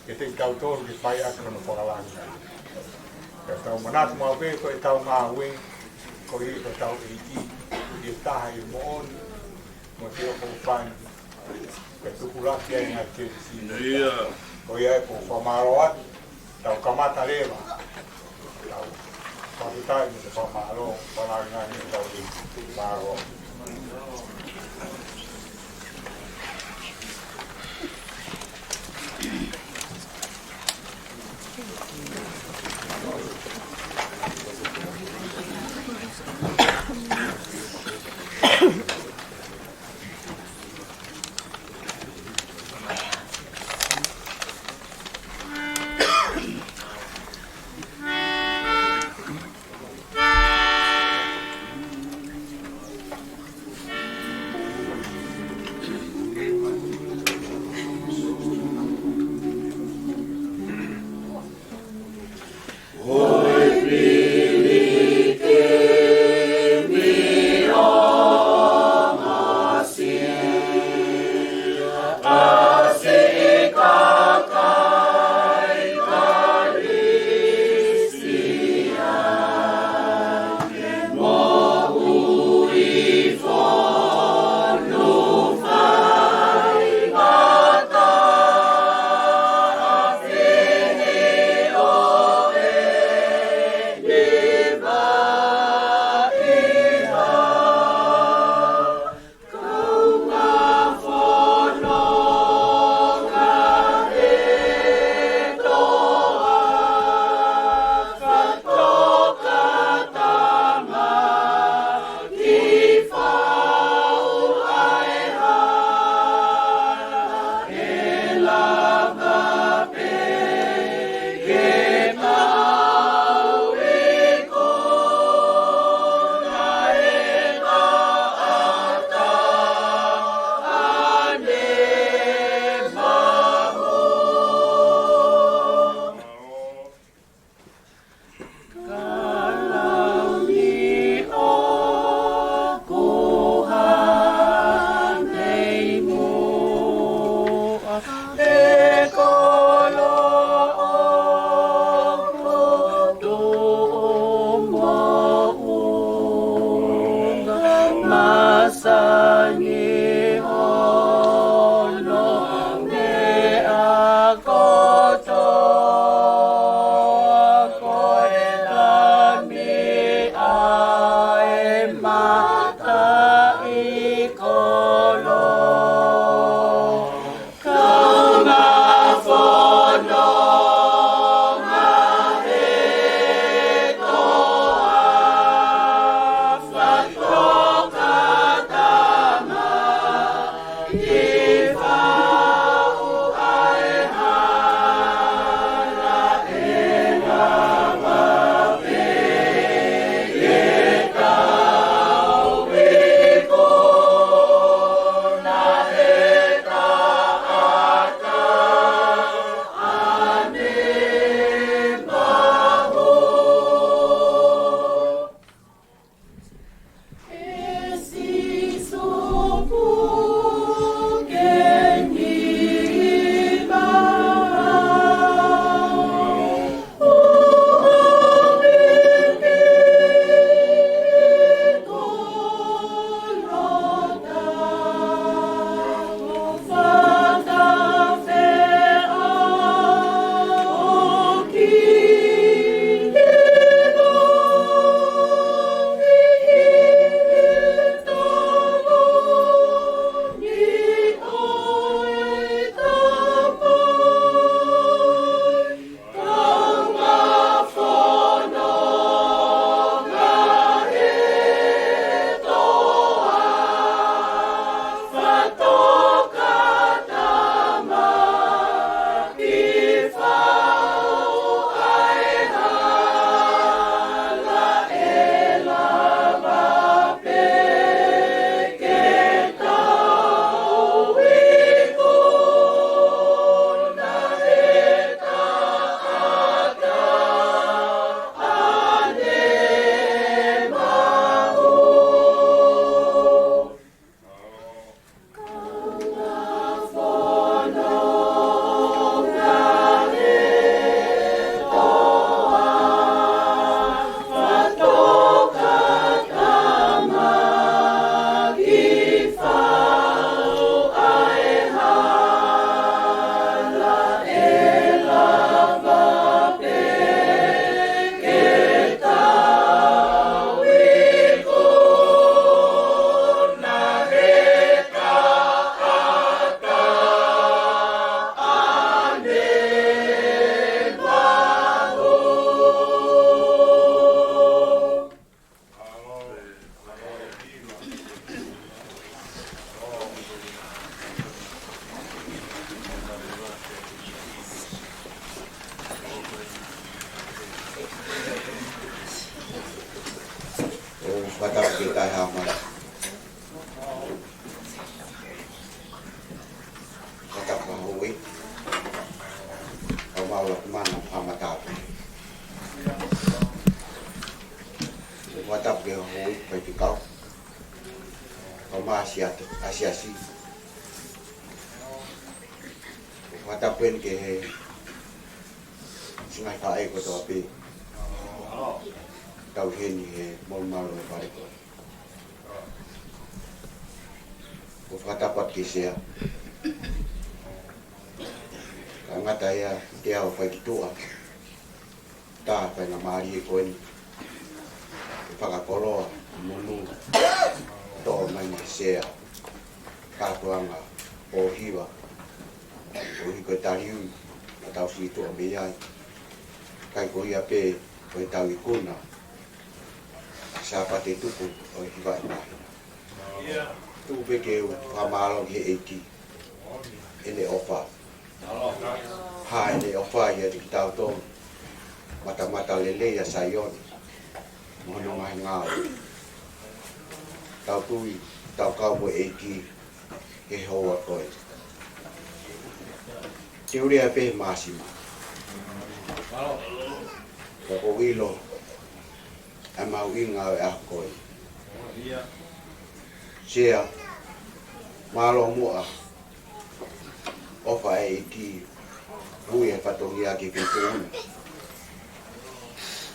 E te tau tōru ki whai akana whakalanga. Ka tau manatu mau pē koi tau ngā ue. Koi ko tau eiti. Ki taha I mo on. Mo te o whai. Ka tukuraki ai ngā te si. Ko ia ko whamaro atu, tau kamata rewa, tau whakitai me te whamaro, whanangani tau I maro. Pamasiato, asiasi. Watapen ke singai fae ko to api. Tau heni he molmalo pare ko. Ko watapat ke sea. Kangata ya dia o fai kitua. Ta pa na mari ko ni. Whakakoroa, monu, tō mai ni sea, kātuanga, o hiwa, o hiko tariu, a tau whitua me iai. Kai ko ia pē, o e tau i kuna, sa pate tupu o hiwa i mahi. Tupu peke u whamalong he eiki, ene ofa. Ha ene ofa ia te ki tau tō, mata lele a saioni. Mono mai ngā tau tui, tau kaupo eiki he hoa koe. Te uri a pehe māsima. Ka ko wilo a mau inga e a koe. Sea, malo mua, ofa e eiki hui e patongi a ki kikuuna.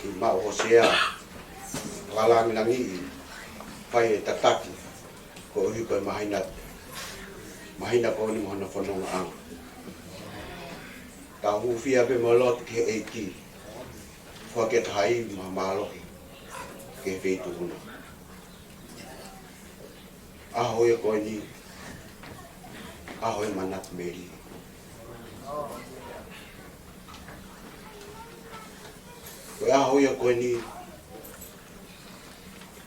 Ki mau ho sea, Walangi nangi pai e tataki ko uhi koe mahina ko ni mohana whanonga ang. Tā huwhia pe malot ke eiki whaket hai maloki ke whetu huna. Ahoe koe ni ahoe manat meri. Koe ahoe koe ni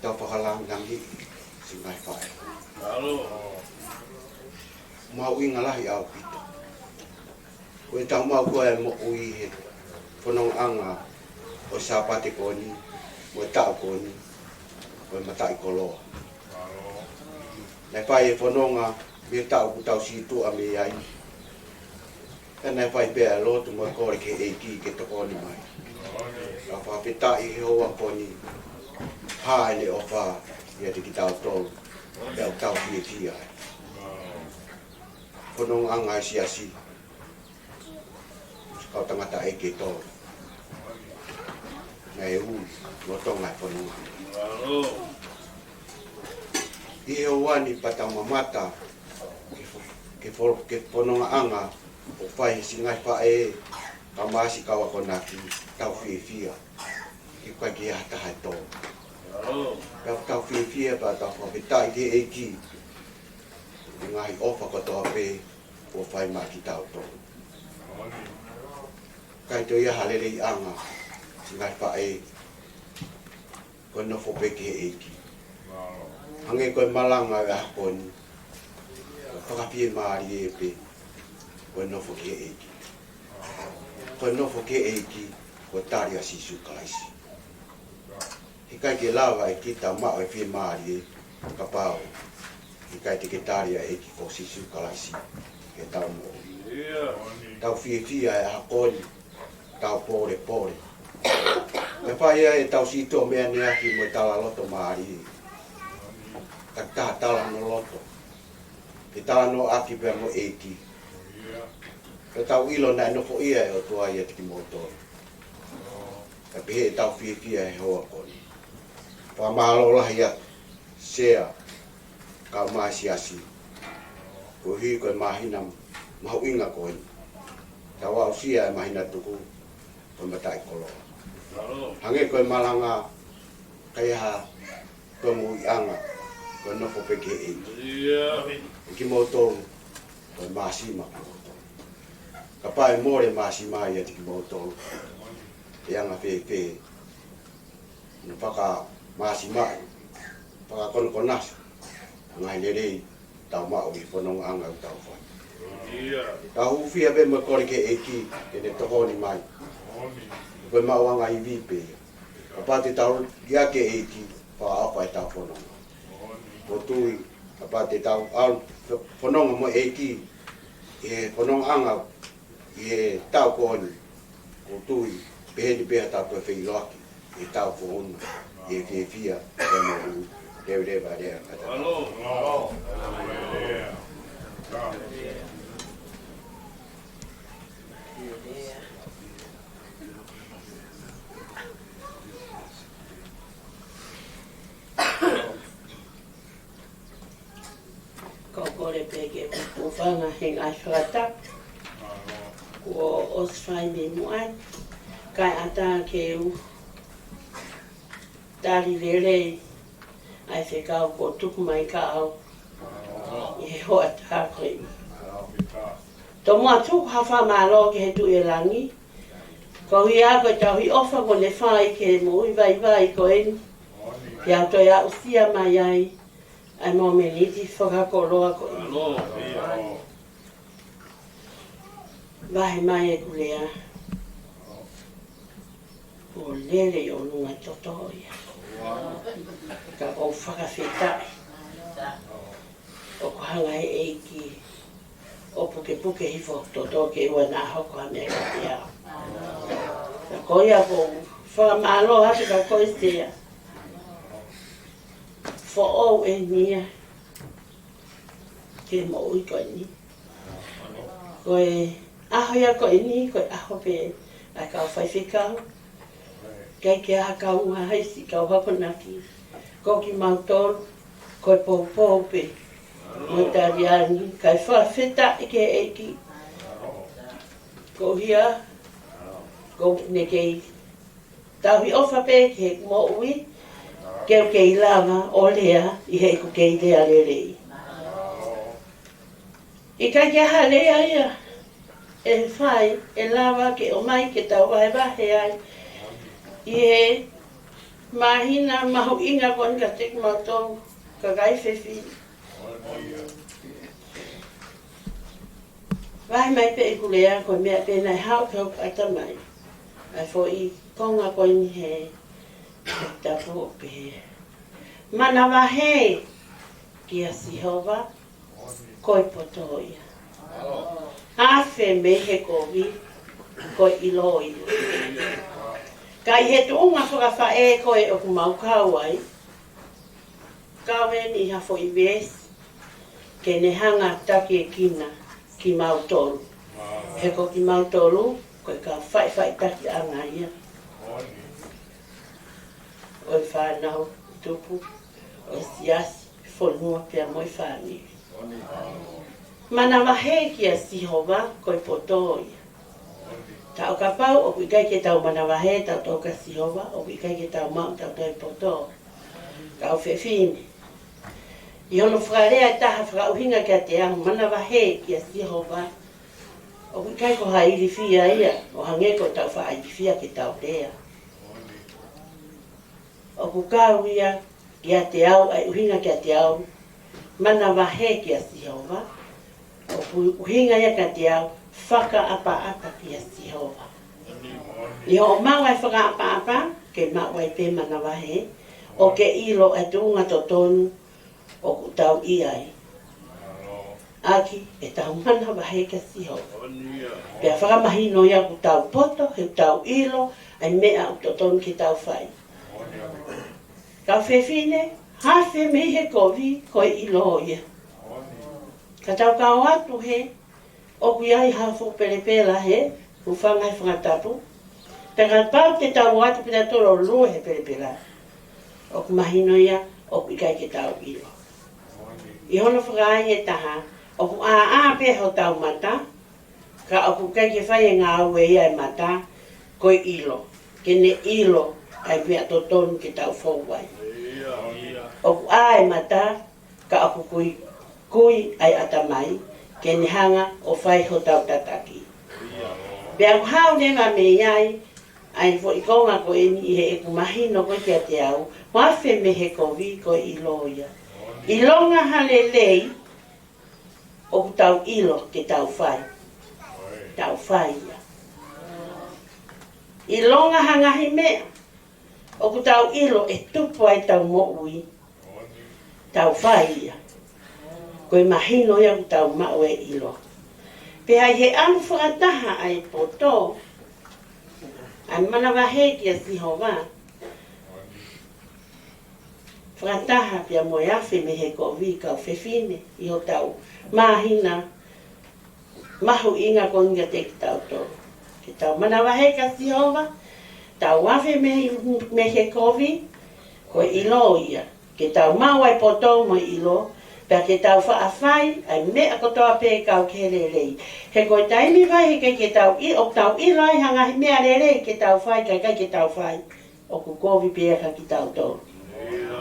tau whakalang nangi singai whae. Mau inga lahi au pita. Koe tau mau koe mo ui he whanong anga o sapate koni, mo tau koni, koe matai koloa. Nei whae e whanonga me tau ku tau situ a me ai. E nei whae pēr lotu mo kore ke eiki ke tokoni mai. Ka whapetai he hoa koni. Ha ele ofa ia te ki tau tolu, e au tau fia. Whanong anga si asi. Kau tangata e ke tolu. Ngai u, lotonga e whanong anga. I he wani patang mamata, ke whanong anga, o whai singai whae, ka maasi kawa konaki, tau fia. I kai ki hata hai tolu. Kau tau whiwhia pa tau whawhetai ke eiki. Ngahi ofa ko toa pē, o whai mā ki tau tōru. Kai to ia halele i anga, ngai whae, koe nofo pe ke eiki. Hange koe malanga e ahakoni, whakapie maari e pē, koe nofo ke eiki. Koe nofo ke eiki, koe tari a sisu kalaisi. I kai ke lawa e kita mao e whie maari e ka pao. I kai te ke taria e ki ko sisu kalaisi ke tau mo. Tau whie e hakoni, tau pore. Me whai e tau sito mea ni aki mo tala loto maari e. Tak taha tala no loto. E tala no aki pia mo eiki. E tau ilo nai no fo ia e o tua ia tiki motor. E pehe e tau whie e hoa koni. Pamalo lah ya sea ka masiasi ko hi ko mahina mau inga ko tawa usia mahina tuku pematai kolo hange ko malanga kaya ko mu anga ko no fo peke e ki moto ko masima kapai more masima ya ki moto yang fe no paka masima paka konas ngai lele tau mau i whanong anga u tau whai. Tau whia be mo kore ke eki e ne tohoni mai. Koe mau anga i vipe. Ka pate tau ia ke eki wha awha e tau whanonga. Ko tui ka pate tau whanonga mo eki e whanong anga i e tau kohoni. Ko tui peheni peha tau koe whiloaki e tau whanonga. E whia e mo u. Deu deva dea kata. kore peke upanga heng ai whakata. Ko oswhai me muai. Kai ata ke u tari lere ai whekau ko tuku mai ka au. I he hoa tā koe. Tō mua tuku hawha mālo ke he tu e langi. Ko hi a koe tau hi ofa ko ne whai ke mo i vai ko eni. Pia toi a usia mai ai. Ai mō me niti whakakoroa ko eni. Vahe mai e kulea. O lere o lunga totoia. Ka o whakawhetai. O kohanga e eiki. O puke hifo toto ke ua nā hoko a mea ka te ao. Ka koia ko whakamalo hatu ka koe stea. Fo o e nia. Ke mo ui koe ni. Koe aho ia koe ni, koe aho pe. Ai kau whaiwhikau. Kei ke aha kau ngā haisi kau hakonaki. Ko ki mautoro, koe pōpō pe. Mo tariani, kai whawheta i ke eiki. Ko hia, ko ne kei tahi ofa pe ke mo ui. Keu kei lava o lea i hei ko kei lea lerei. I kai ke aha lea ia. E whai, e lava ke o mai ke tau wahe ai. I he mahina mahu inga kon ka tek mautau ka gai whewhi. Wahe mai pe i kulea ko mea pe nai hau kau ata mai. Ai fo i konga ko ni he tapu pe. Mana wahe ki a Sihova koi potoia. Awhe me he kovi koi iloi. Kai he tuunga whakawha e koe o ku maukau ai. Kawen i hafo i wesi. Ke ne hanga take e kina ki mautolu. He ko ki mautolu, koe ka whai take anga ia. Oi whanau tupu, oi siasi, whonua pia moi whani. Mana wahe ki a Sihova koe potoia. Tau ka pau, o kui kai ke tau mana wahe, tau tau ka Sihova, o kui kai ke tau mau, tau tau poto. Kau whewhine. I hono whakarea e taha whakauhinga kia te ahu, mana wahe ki a Sihova. O kui kai ko hairi whia ia, o hange ko tau whairi whia ke tau rea. O ku kau ia, kia te au, ai uhinga kia te au, mana wahe ki a Sihova. O ku uhinga ia kia te au, whaka apa ki a Sihova. I ho mau ai whaka apa, ke mau ai pe mana wahe, o ke ilo e tuunga to tonu, o ku tau i ai. Aki, e tau mana wahe ki a Sihova. Pea whakamahino ia ku tau poto, he tau ilo, ai mea o to tonu ki tau whai. Kau whewhine, hawhe me he kovi, koe ilo ia. Ka tau kau atu he, o kui ai hawhu perepela he, ku whangai whangatapu. Peka pau te tau atu pita toro lua he perepela. O ku mahino ia, o kui kai ke tau ilo. I hono whakai e taha, o ku a pe ho tau mata, ka o ku kai ke whai e ngā aue ia e mata, koe ilo. Ke ne ilo, ai pia totonu ke tau whauwai. O ku a e mata, ka o ku kui ai atamai, ke ni hanga o whai ho tau tataki. Pea ku hau nenga me iai, ai fo i konga ko eni i he eku mahino ko kia te au, wawhe me he kovi ko i loia. I longa hale lei, o ku tau ilo ke tau whai. Tau whai ia. I longa hangahi mea, o ku tau ilo e tupu ai tau mo'ui. Tau whai ia. Koe mahino ia ku tau mau e ilo. Pea he anu whakataha ai poto, ai mana wahe ki a Sihova. Whakataha pia moe awhi me he kovi kau whewhine i ho tau mahina mahu inga konga te ki tau toro. Ke tau mana wahe ka Sihova, tau awhi me he kovi, koe ilo ia. Ke tau mau ai poto mo ilo, Pea ke tau whaafai, ai mea kotoa pē kau ke lelei. He koe taimi vai he ke tau i, o tau i rai hanga he mea lelei ke tau whai, kai ke tau whai. O ku kovi pēa ka ki tau tō.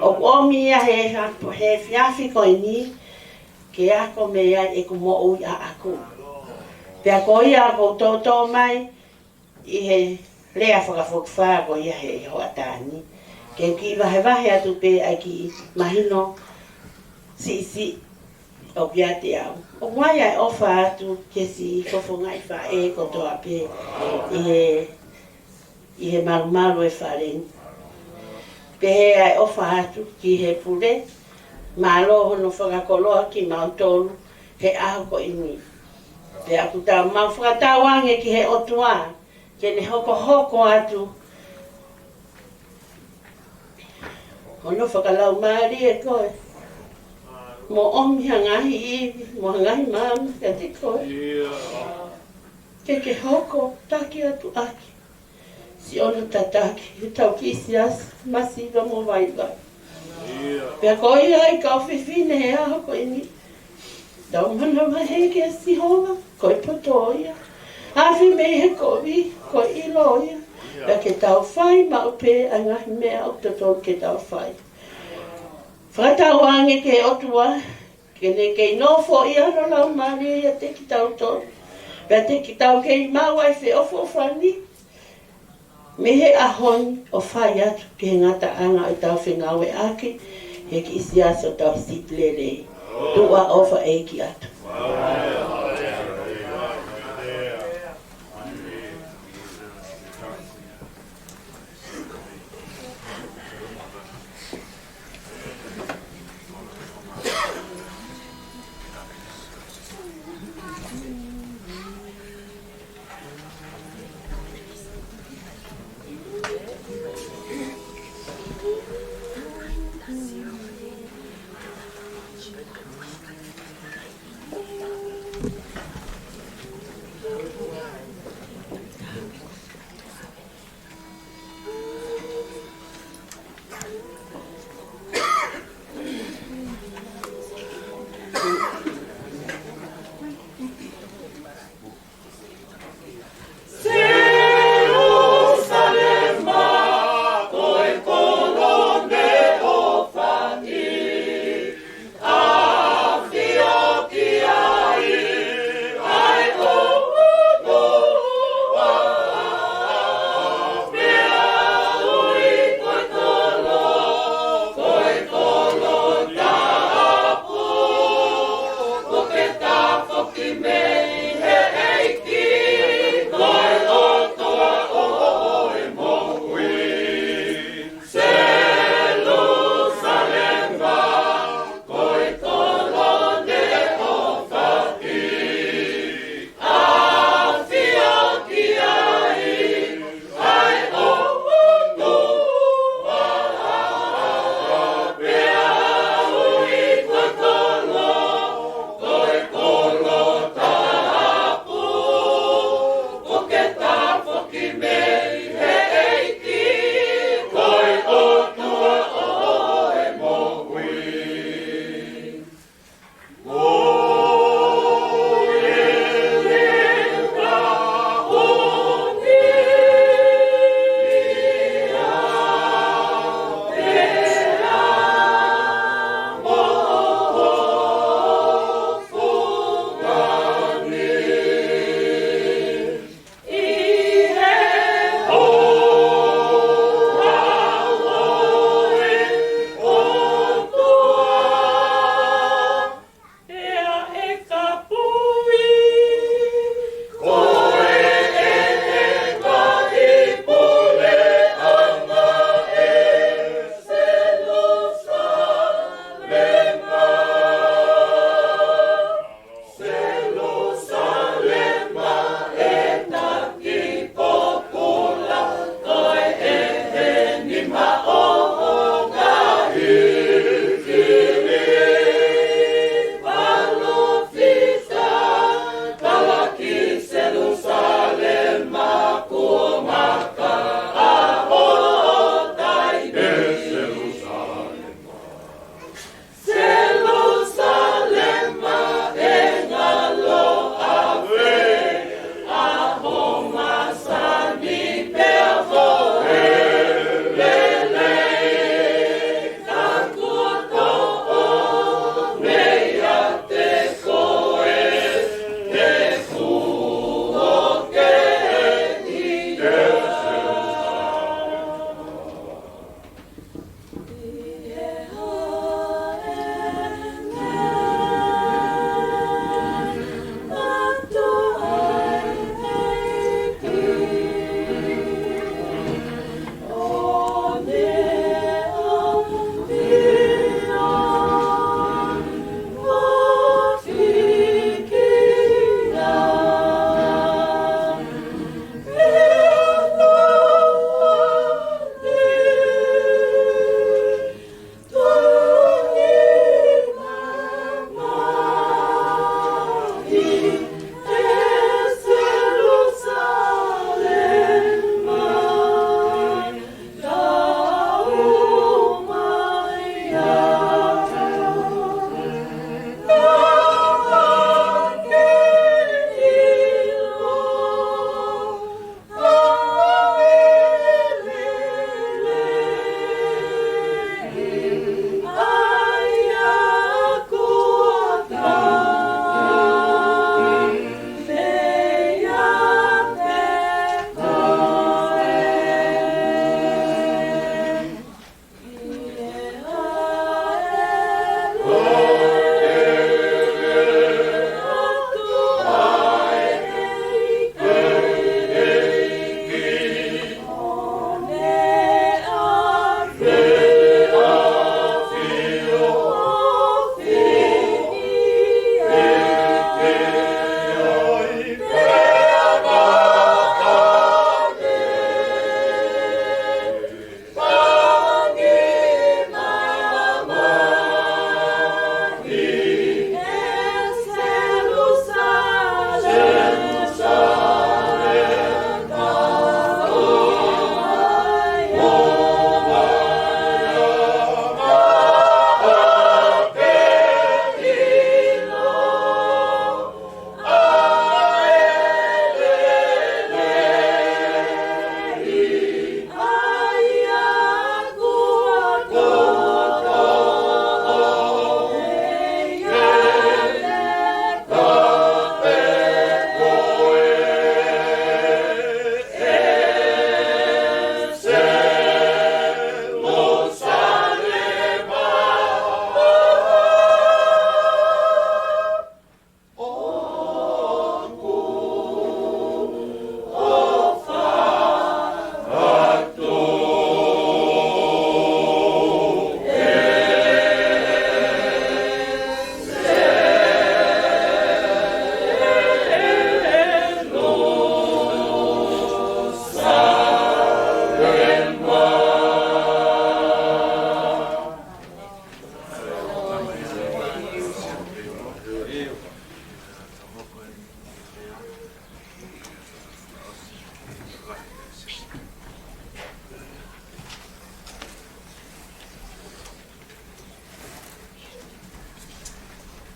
O ku omi ia he whiawhi koe ni, ke ako mea e ku mo ui a aku. Pea ko ia ko tō mai, i he lea whakawhukawha ko ia he hoa tāni. Ke ki wahe atu pē ai ki mahino, si o kia te au. O mai ai ofa atu ke si kofo ngai wha e kotoa pē i he marumaru e wharen. Pe he ai ofa atu ki he pule, malo hono whakakoloa ki mautolu, he aho ko imi. Pe aku tau mau whakatawange ki he otua, ke ne hoko atu. Hono whakalau maari e koe. Mo omi hangahi iwi, mo hangahi mama, ka te koe. Ke hoko, taki atu aki. Si ono tataki, hu tau kisi asa, masiva mo vaiva. Pea koe ai kau whiwhine he aho koe ni. Tau mana mahe ke si hova, koe potoia. Hawhi me he koe, koe iloia. Pea ke tau whai ma upe a ngahi mea o tatou ke tau whai. Whakatau ange ke otua, ke ne kei nofo i ano lau maria ia te ki tau tō. Pea te ki tau kei mawai whi ofo whani. Me he ahoni o whai atu ke he ngata anga o tau whengawe ake, he ki isi aso tau siplele. Tua ofa e ki atu.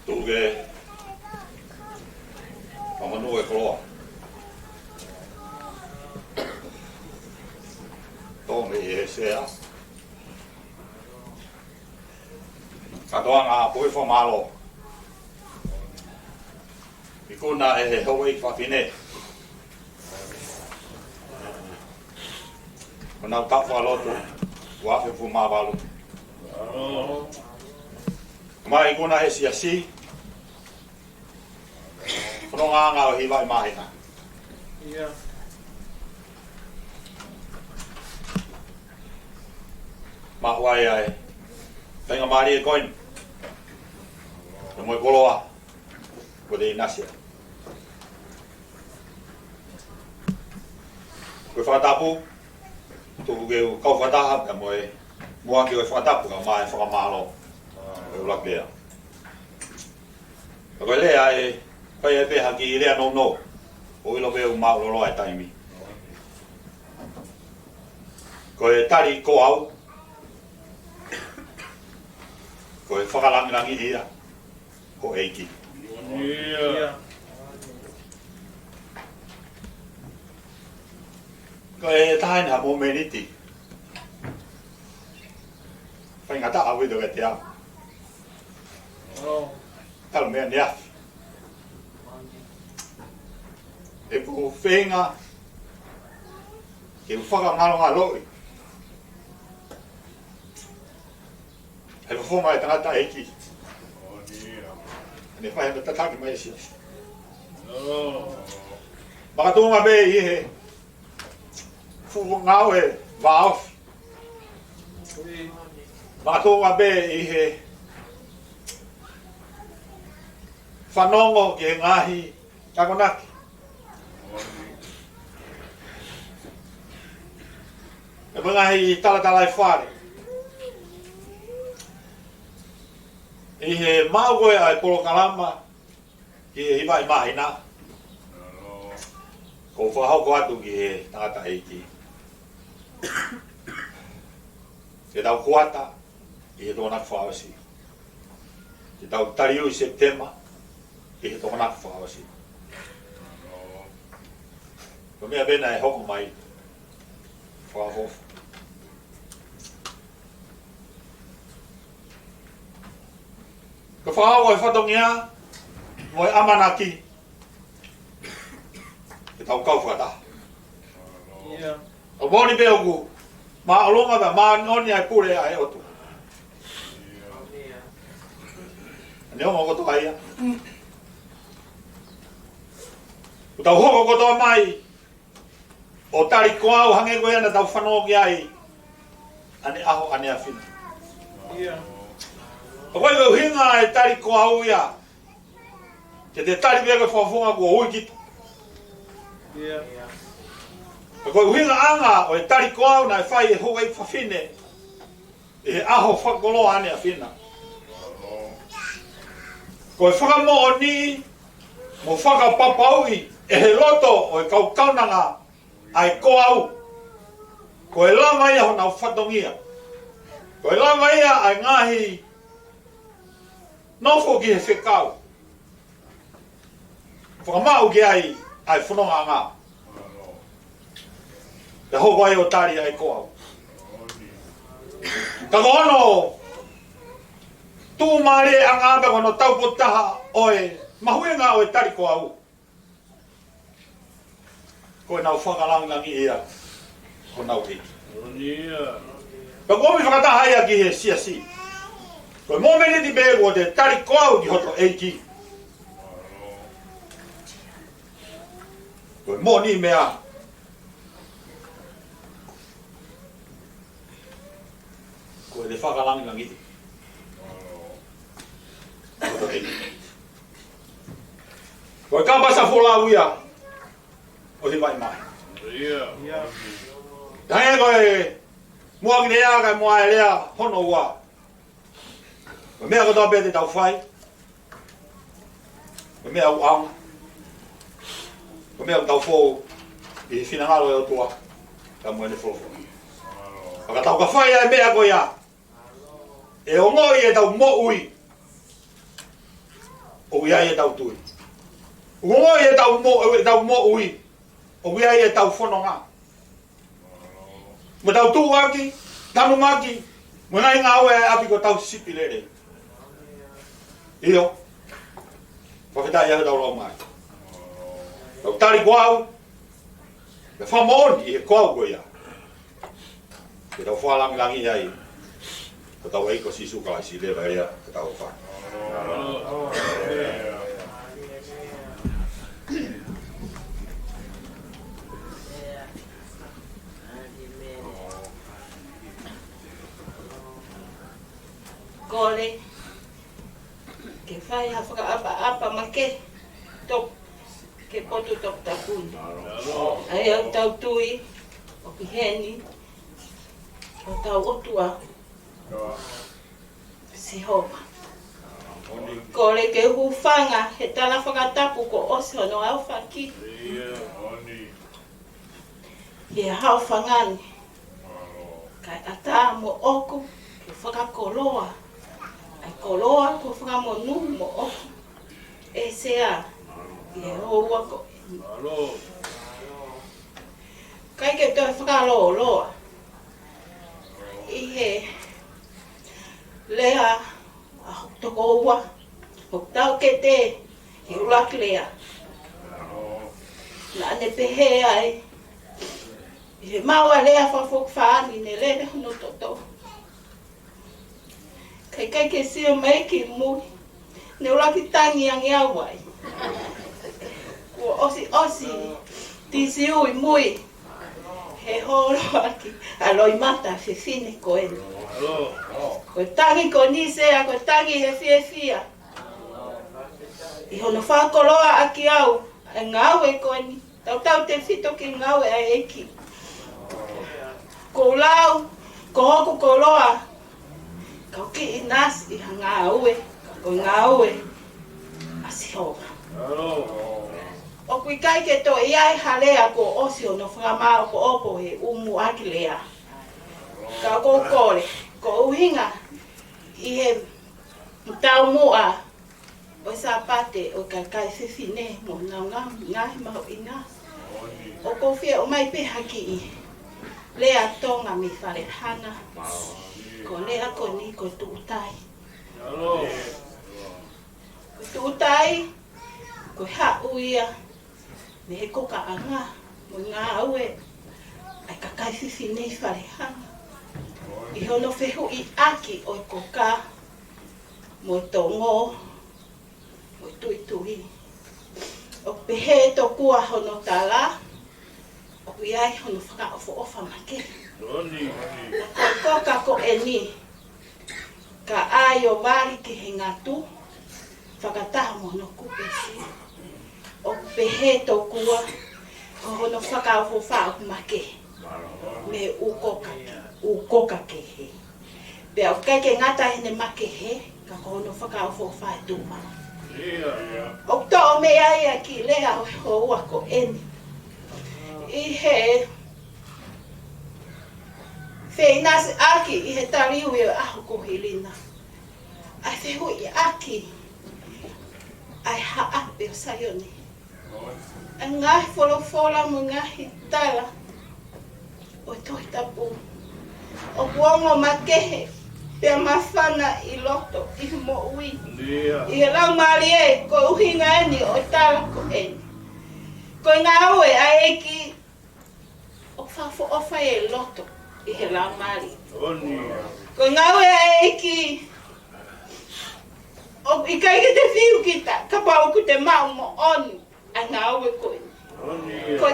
Tuge. Pamanu e koloa. Tome e sea. Katoa ngā pui whamalo. Ikuna e he hoi whawhine. Kona utawha lotu, wafe fu mawalu. Mai ikuna e siasi. Kono ngā o hiwa i mahina. Mahuai ai. Tenga mari e koin. No moi koloa. Ko de inasia. Ko whakatapu. Tuku ke kau whakataha ka moe. Mua ke o whakatapu ka mai whakamalo. E ulak lea. Ko lea e pai e peha ki lea no no. O ilo peo maurolo ai taimi. Ko e tari ko au. Ko e whakalangirangi ia. Ko eiki. Ko e tahain ha mo meniti. Whai ngata awi do e te au. Talo mea ni afi. E pu whenga. Ke u whakangalo ngā loi. He whonga e tangata eiki. Ne whai hana tataki mai si. Makatunga me i he. Fuku ngau e waofi. Makatunga me i he. Whanongo ke ngahi kakonaki. E ngahi talatalai whare. I he maugoe ai polo kalama ki he hiwa i mahina. Ko whahauko atu ki he tangata eiki. Te tau kuata i he tōnak whawasi. Te tau tariu i September i he tōnak whawasi. Ko mea bena e hoko mai whahofu. Ko whahau e whatongia, mo e amanaki. Ke tau kau whakata. O moni pe oku, ma alonga ba, ma noni ai pure ai otu. Ane o mo koto aia. O tau hoko koto mai, o tari koau hange koe ana tau whanau ki ai, ane aho ane awhina. O koe koe hinga e tari ko au ia. Te tari pia koe whawhunga kua hui kita. O koe hinga anga o e tari ko au na e whai e hoa i whawhine. E he aho whakolo ane a whina. Koe whakamo o ni, mo whakapapaui e he loto o e kaukaunanga ai ko au. Koe lama ia hona whatongia. Koe lama ia ai ngahi nofo ki he whekau. Whakamau ki ai whanonga ngā. Te hoko ai o tari ai ko au. Ka kono, tū maare a ngāpe kono taupotaha oe mahuenga o e tari ko au. Koe nau whakalangangi ia, ko nau hiki. Ka komi whakataha ia ki he siasi. Koe mō mene ti bēgo te tari ko au ki hoto eiki. Koe mō ni mea. Koe te whakalangangi. Hoto eiki. Koe kapasa whola uia. O hi mai mai. Tange koe mua ki te ea kai mua e lea hono ua. Koe mea kotoa pēte tau whai. Koe mea uanga. Koe mea tau whou i whinangalo e o tua. Ka mua ne wholo. Waka tau ka whai ai mea koe ia. E o ngoi e tau mo ui. o ia e tau tui. Ua e tau mo ui, o ia e tau whanonga. Ma tau tū aki, tanu maki, ma ngai ngā oe api ko tau sipi lere. Iyo, whakita ia tau lau mai. Tau tari kuau, me whamoni i he kuau ko ia. Ke tau whalangi iai, ko tau eiko sisu kalai si lewa ia, ke tau wha. Kole, ke whai ha whakaapa ma ke top, ke potu top tapuni. Ai au tau tui, o ki heni, o tau otua, si hopa. Kole ke hufanga, he tala whakatapu ko osi hono au whaki. He hau whangani, kai ata mo oku, ke whakakoloa. Ai koloa ko whakamonu mo oku. E sea, i hoa ko. Kai ke toi whakaloa loa. I he lea a toko ua. Hok tau ke te, he ulak lea. Na ane pehe ai. I he maua lea whafok whaani ne lene hono toto. Kai ke sio mai ki mui. Ne ula ki tangi ang iawai. Kua osi. Ti siu i mui. He horo aki. Aloi mata whiwhine ko eni. Ko tangi ko nisea, ko tangi he whiwhia. I hono whakoloa aki au. E ngawe ko eni. Tau te whito ki ngawe a eki. Ko lau, ko hoku koloa. Kau ki inas i hanga aue, o ngā aue, asi hoa. O kui kai ke to iai halea ko osi o no whakamao ko opo he umu aki lea. Kau ko kore, ko uhinga, i he tau mua, o sa pate o kai whiwhine mo ngahi maho inas. O ko whia o mai peha ki i lea tonga mi whare hanga. Ko lea ko ni ko tuutai. Ko tuutai, ko hau ia, me he koka anga, mo ngā aue, ai kakai whiwhi nei wharehanga. I hono whehu i aki o koka, mo tongo, mo tui. O pehe to kua hono tala, o iai hono whakaofo ofa make. Koka ko eni, ka ai o wari ki he ngatu, whakataha mo no kupesi. O pehe to kua, ko hono whakaofo whao make, me ukoka ke he. Pea o kai ke ngata hene make he, ka ko hono whakaofo whao tuma. O to o me ai ki lea o ua ko eni. I he nasi aki i he tariu e aho ko hilina. Ai whehu i aki. Ai haape o sayoni. Ai ngahi wholofola mo ngahi tala. O tohi tapu. O buongo makehe. Pea mawhana i loto i mo ui. I he lau maari e ko uhinga eni o tala ko eni. Ko ngā ue ai eki o whafo ofa e loto. I he lau maari. Ko ngā ue a eki, i kai ke te whiu kita, ka pau ku te mau mo onu, a ngā ue koe. Ko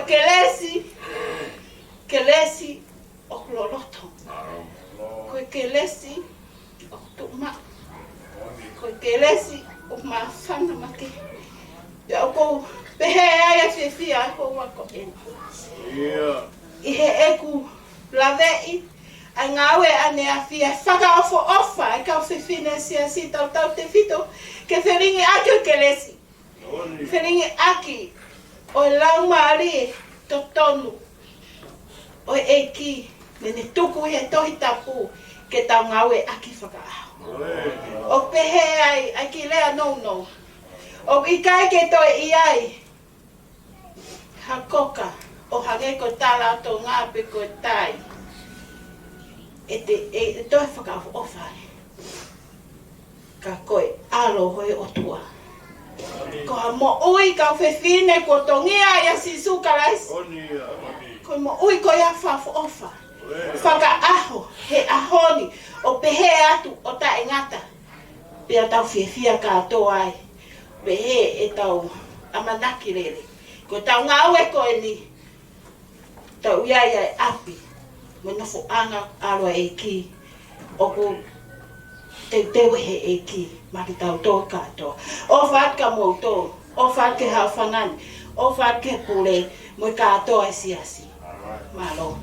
kelesi o loloto. Ko kelesi o tuma. Ko kelesi o mawhana make. Pea o kou pehe ai a whiwhia a kou wako eni. I he eku lavei, a ngā ue ane a whia whakaofo ofa, e kau whiwhine si tau te whito, ke wheringi aki o kelesi. Wheringi aki o lau maari to tonu, o eki, nene tuku he tohi tapu, ke tau ngā ue aki whakaaho. O pehe ai ki lea no. O i kai ke toi i ai. Hakoka. O hange ko tala to ngā pe ko tai. E toi whakawha ofai. Ka koe alo hoi o tua. Ko ha mo ui ka whewhine ko tongia ia si sukarais. Ko mo ui ko ia whawha ofa. Whaka aho, he ahoni, o pehe atu o ta e ngata. Pea tau whiawhia ka toa ai. Pehe e tau amanaki rere. Ko tau ngau e koe ni. Tau iai ai api. Mo nofo anga aroa e ki. O ko te tewe he e ki. Maki tau tō katoa. O whaat ka mou tō. O whaat ke hau whangani. O whaat ke pule. Mo i katoa e siasi. Malo.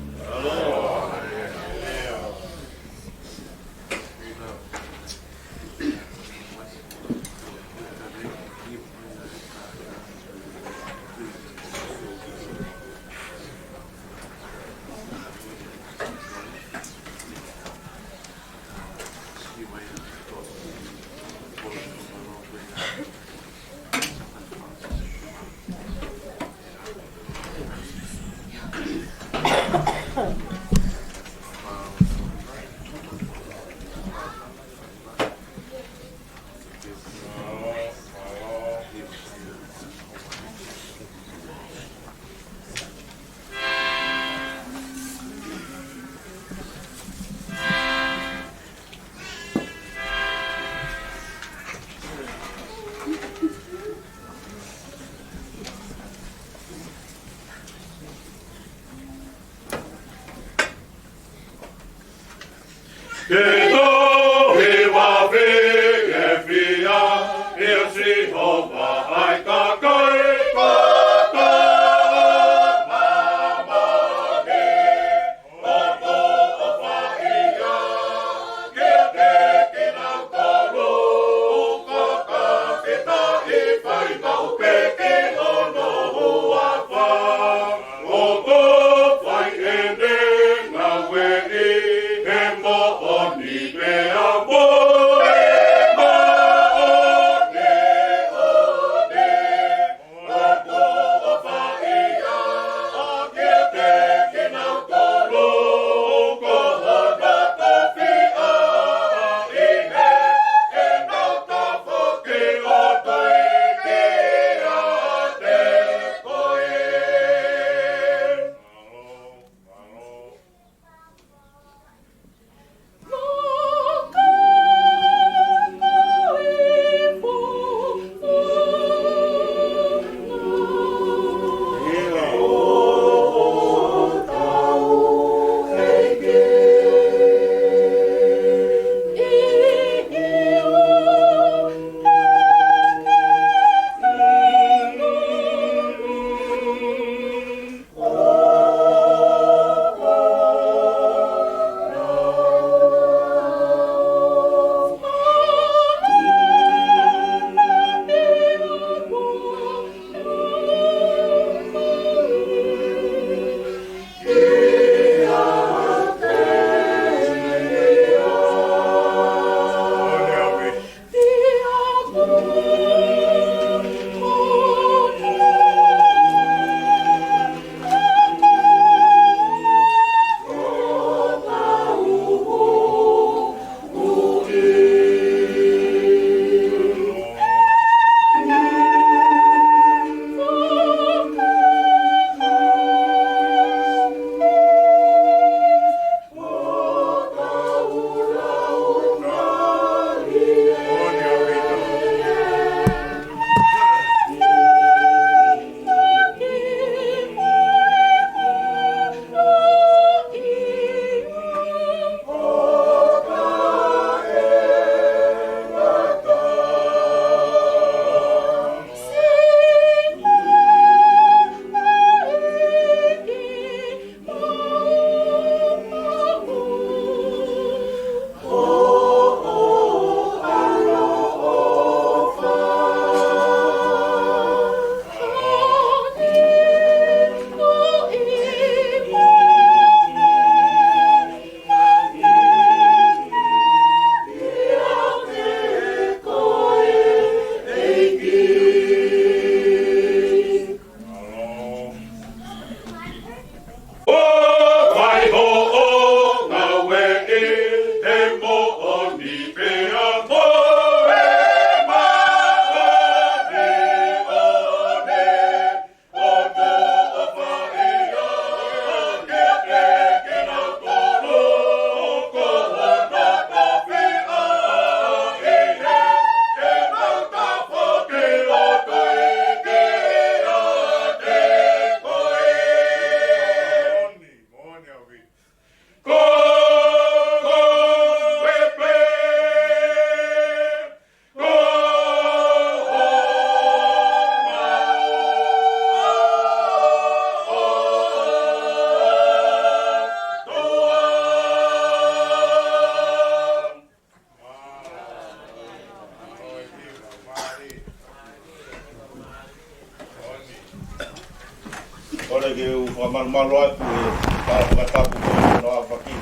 ai ke u whamalu atu e whakatapu koe no a whaki.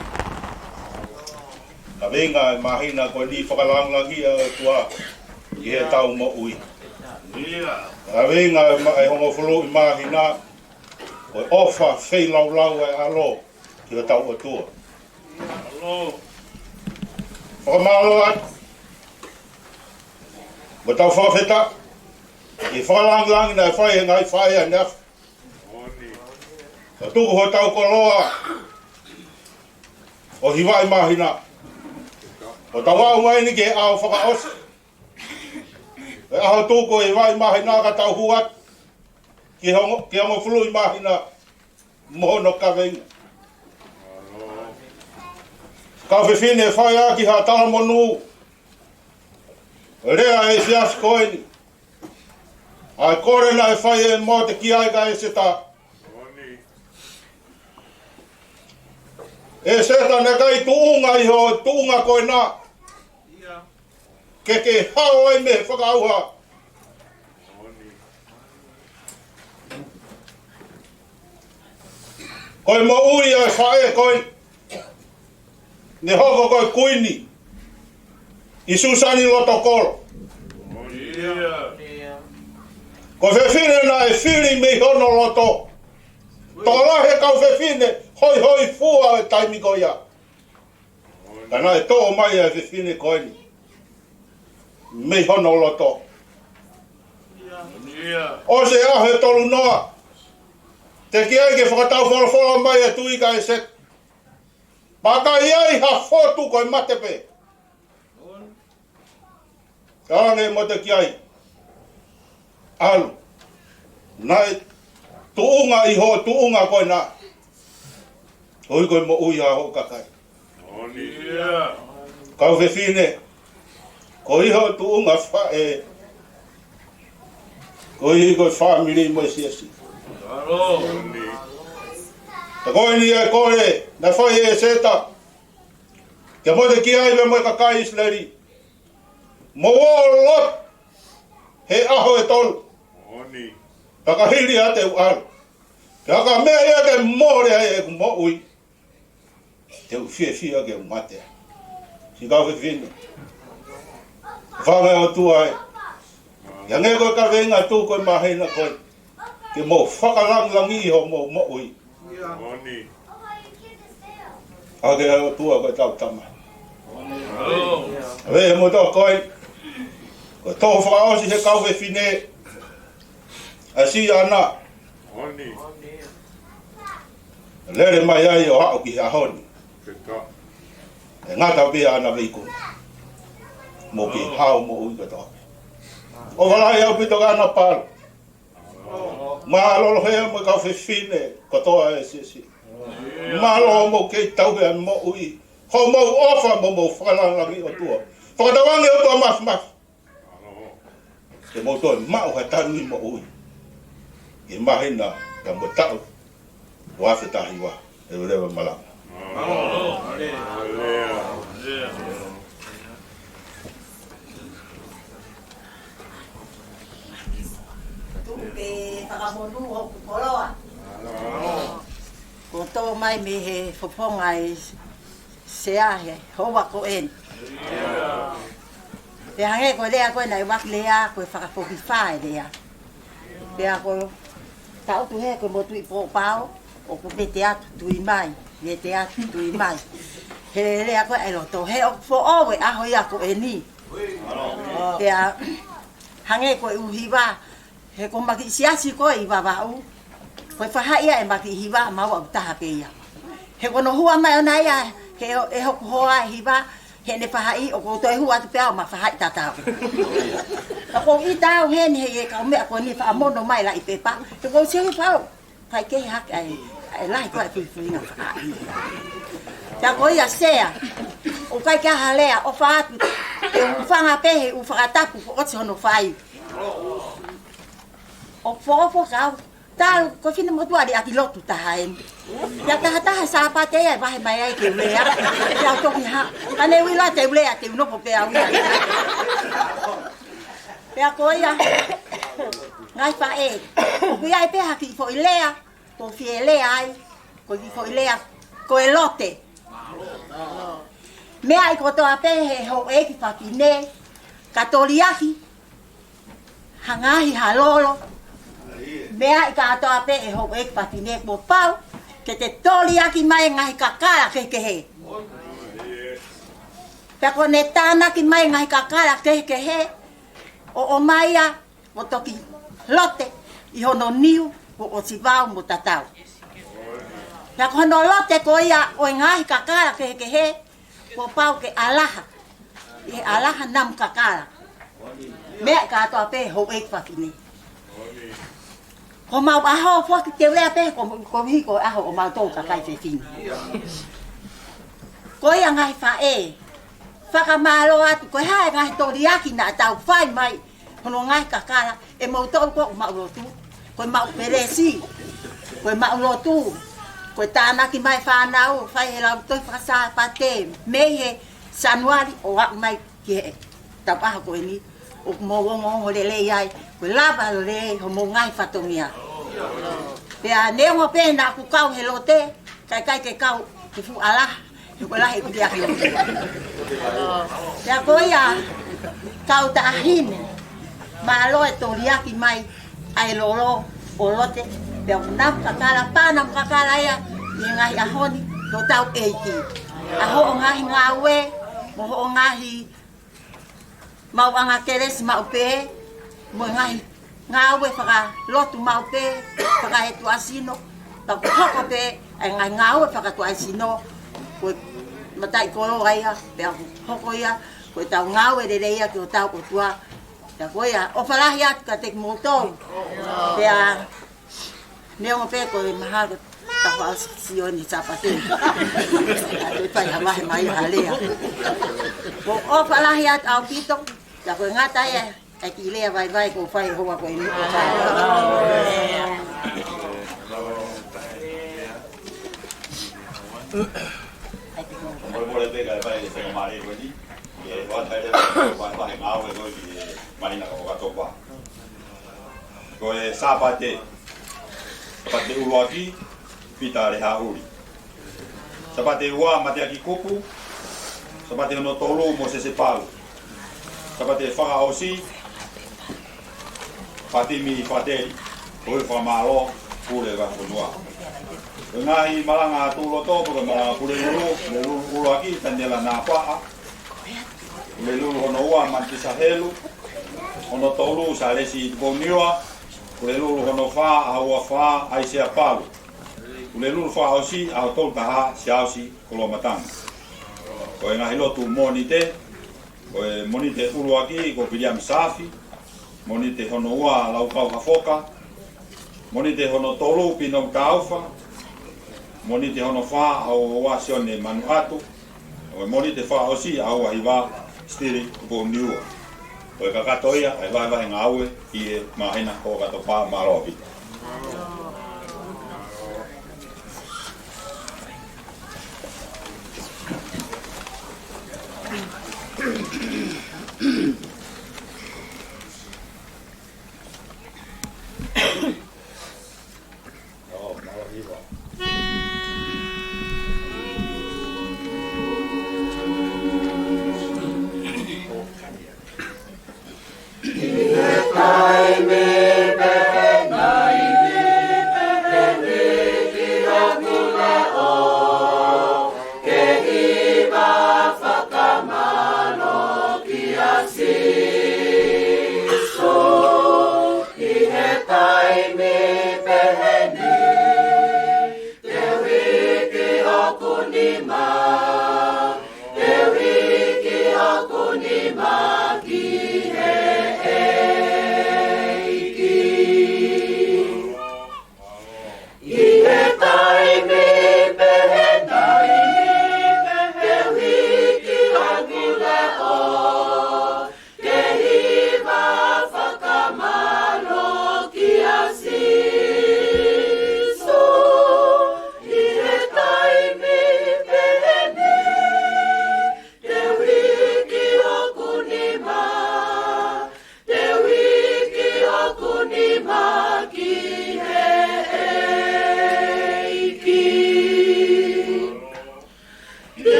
Ka venga e mahina koe ni whakalangangi a tua i he tau mo ui. Ka venga e hongo whulu i mahina koe ofa whei lau lau e alo ki he tau atua. Whakamalu atu. Mo tau whawheta. I whakalangangi na e whai e ngai whai a nef. Ka tuku ho tau koloa o hiwai mahina. O tawau mai ni ke au whakaose. E aho tuku e hiwai mahina ka tau huat. Ki hongo whului mahina mohono ka venga. Ka whiwhine e whai a ki ha talamonu. Rea e sias koeni. Ai kore na e whai e mo te ki ai ka e se ta. E seta ne kai tuunga iho, tuunga koe nā. Ke hao ai me whakauha. Koe mo ui ai whae koe. Ne hoko koe kuini. I susani loto kolo. Ko whewhine na e whiri me hono loto. Tō lahe kau whewhine. Hoi hoi fua e taimi ko ia. Kana e tō mai e whiwhine koeni. Mei hono loto. O se ahe tolu noa. Te ki ai ke whakatau whora mai e tui ka e set. Paka iai ha whotu koe matepe. Kāne mo te ki ai. Alu. Nai tuunga iho tuunga koe nā. Oi koe mo ui ha ho kakai. Kau whewhine. Ko iho tuunga whae. Ko iho koe whamiri mo siasi. Ta koe ni e kore. Na whai e seta. Kia mo te ki ai me mo kakai isleri. Mo o lot. He aho e tolu. Taka hiri ate u alu. Taka mea ia ke more ai e mo ui. Te u fia ke matea. Si kau whiwhine. Whangai o tu ai. Ia nge koe ka venga tu koe mahina koe. Ke mo whakalangi ho mo ui. Ake o tua koe tau tama. Awe mo tō koe. Koe tō whakaosi he kau whiwhine. Asi ana. Lere mai ai o hao ki hahoni. E ngata pia ana veiku. Mo ki hao mo ui katoa. O walai au pito ka ana palo. Malo hea mo kau whiwhine katoa e sisi. Malo mo kei tau hea mo ui. Ho mo ofa mo whakalangi o tua. Whakatawangi o tua maf. Ke mo toi mau ha tanui mo ui. E mahina ka mo tau. Wafe tahi wa. E rewa malanga. Tuke whakamonu o kukoroa. Ko tō mai me he whaponga e se ahe, hoa ko en. Te hange ko lea koe nai wak lea koe whakapoki whae lea. Pea ko tau tu he koe motu i pōpao, o ko me te atu tui mai, me te atu tui mai. He lea koe ai roto, he o fo owe aho ia ko e ni. Pea hange koe uhiwa, he ko maki siasi koe i wawau. Koe whahaia e maki hiwa mau au taha pe ia. He kono hua mai o nai a, he e hoku hoa e hiwa, he ne whahai o ko toi hua atu pea o ma whahai tatau. Ka ko i tau he ni he kau mea ko ni whaamono mai la i pepa, he ko siahi pau. Pai ke hake ai lai koe whiwhiri na whahai. Ta ko ia sea, o kai kia halea o whaatu, e uwhanga pehe u whakatapu ko oti hono whai. O whofo kau, tau ko fina motua di aki lotu tahaen. Ya taha sapa te ai vahe mai ai ke ulea. Ya toki ha. Ane wila te ulea te unopo pe au. Pe ko ia. Ngai fa e. Ku ia pe haki fo ilea. ko fiele ai ko i foi lea ko e lote me ai ko to ape he ho e ki fakine katoliaki hangahi halolo me ai ka to ape e ho e ki fakine mo pau ke te toliaki mai ngai kakala ke he pe ko ne tana ki mai ngai kakala ke he o maia mo toki lote i hono niu o sivau mo tatau. Ya kono lote ko ia o ngai kakala ke he ko pau ke alaha. E alaha nam kakala. Me ka to ape ho e fakini. Ko mau aho fo ki te le ape ko hi ko aho o mau to kakai fe fin. Ko ia ngai fa e. Faka malo atu ko hai ngai to riaki na tau fai mai. Kono ngai kakala e mau to ko mau lotu. Ko mau peresi. Ko mau lotu. Ko tana ki mai whanau, whai he lau toi whakasa pate, me he sanuari o ak mai ki he tapaha ko ni, o mo wongo le le ai, ko lava le ho mo ngai whatongia. Pea neongo pe na ku kau he lote, kai ke kau ki fu ala, ko la he ki aki lote. Pea ko ia kau ta ahine, ma alo e toriaki mai ai lolo o lote, pea nam kakala panam kakala ia, i ngai ahoni no tau eiki. Aho ngahi ngawe, moho ngahi mau anga keres mau pe, mo ngahi ngawe whaka lotu mau pe, whaka he tuasino, tau hoko pe, ai ngai ngawe whaka tuasino, koe matai koro aia, pea hoko ia, koe tau ngawe re reia ki o tau o tua, pea koe ia, o whalahi atu ka tek motou, pea neongo pe koe mahago, tahu sioni sapate. Aku pai hamahe mai halea. Ko o falahiat au pito, ya ko ngata ya, ai kilea vai ko fai hoa ko ini ko fai. Boleh pegar vai se mari ko ni. Ye wa thai de vai ngau ko ni mai na ko to pa. Ko e sapate. Sapate uloaki pita le hauri. Sapate ua mate aki kupu. Sapate no tolu mo se palu. Sapate whaka osi. Fatimi fateri. Oi whamalo pule wa kunua. Ngahi malanga tulo topo ko malanga pule lulu ulo aki tandela na paa. Le lulu hono ua mantisa helu. Hono tolu sa lesi boniwa. Le lulu hono fa aua fa aisea palu. Le lulu fa osi au tol taha siausi kolomatang. Ko ngahi lotu monite. Ko monite ulu aki ko piliam safi. Monite hono ua lau kau hafoka. Monite hono tolu pinom kaufa. Monite hono fa au ua sione manuatu. Monite fa osi au ahiva stiri ko niua. Ko kakatoia ai vai ngawe i mahina ko katopa marobi. Time me be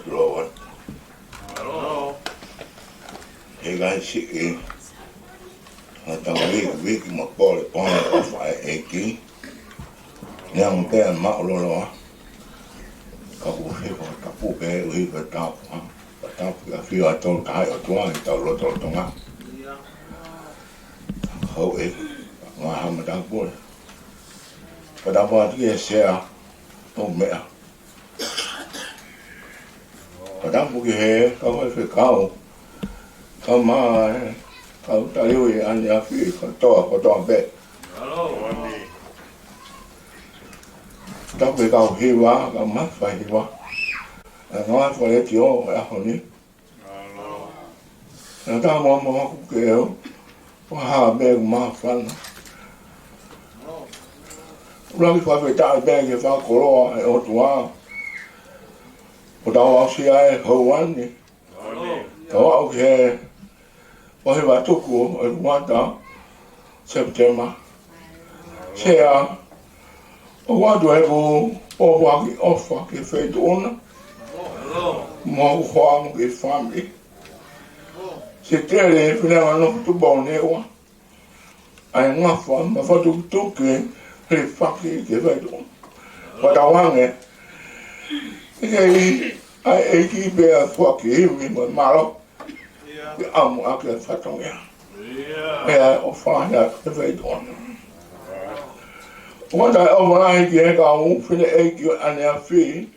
Lord. Hega siki. Ata wiki ma pole pone ofa eki. Yang pe ma lolo. Ka ku he ko ta pu pe ui ka ta pa. Ta ka fi a ton ka o tuan ta lo to tonga. Ho e ma ha ma ta pu. Pa da pa ti se a. O me a. Padang buki he, kau hay kau, kau mai, kau tahu yang anda fi, kau tahu bet. Tapi kau hiwa, kau mat fai hiwa, ngawat fai tio, aku ni. Nanti mau aku kau, wah beg maafan. Ulang fai tak beg fai kolo, otua. Tao si ai hauan ni, tao au ke, wahai batu ku, wata September, saya, wadu hebu, waki ofa ke feituna, mau huang ke family, se tere fina no tu bonewa, ai ngafa, ma fatu tu ke, refaki ke feituna, watawange. Ai eki be a fuaki mi mo malo. Ya amu akle fatong ya. Ya o fa na te ve don. Wanda o mai ke ka u fine eki ania fi.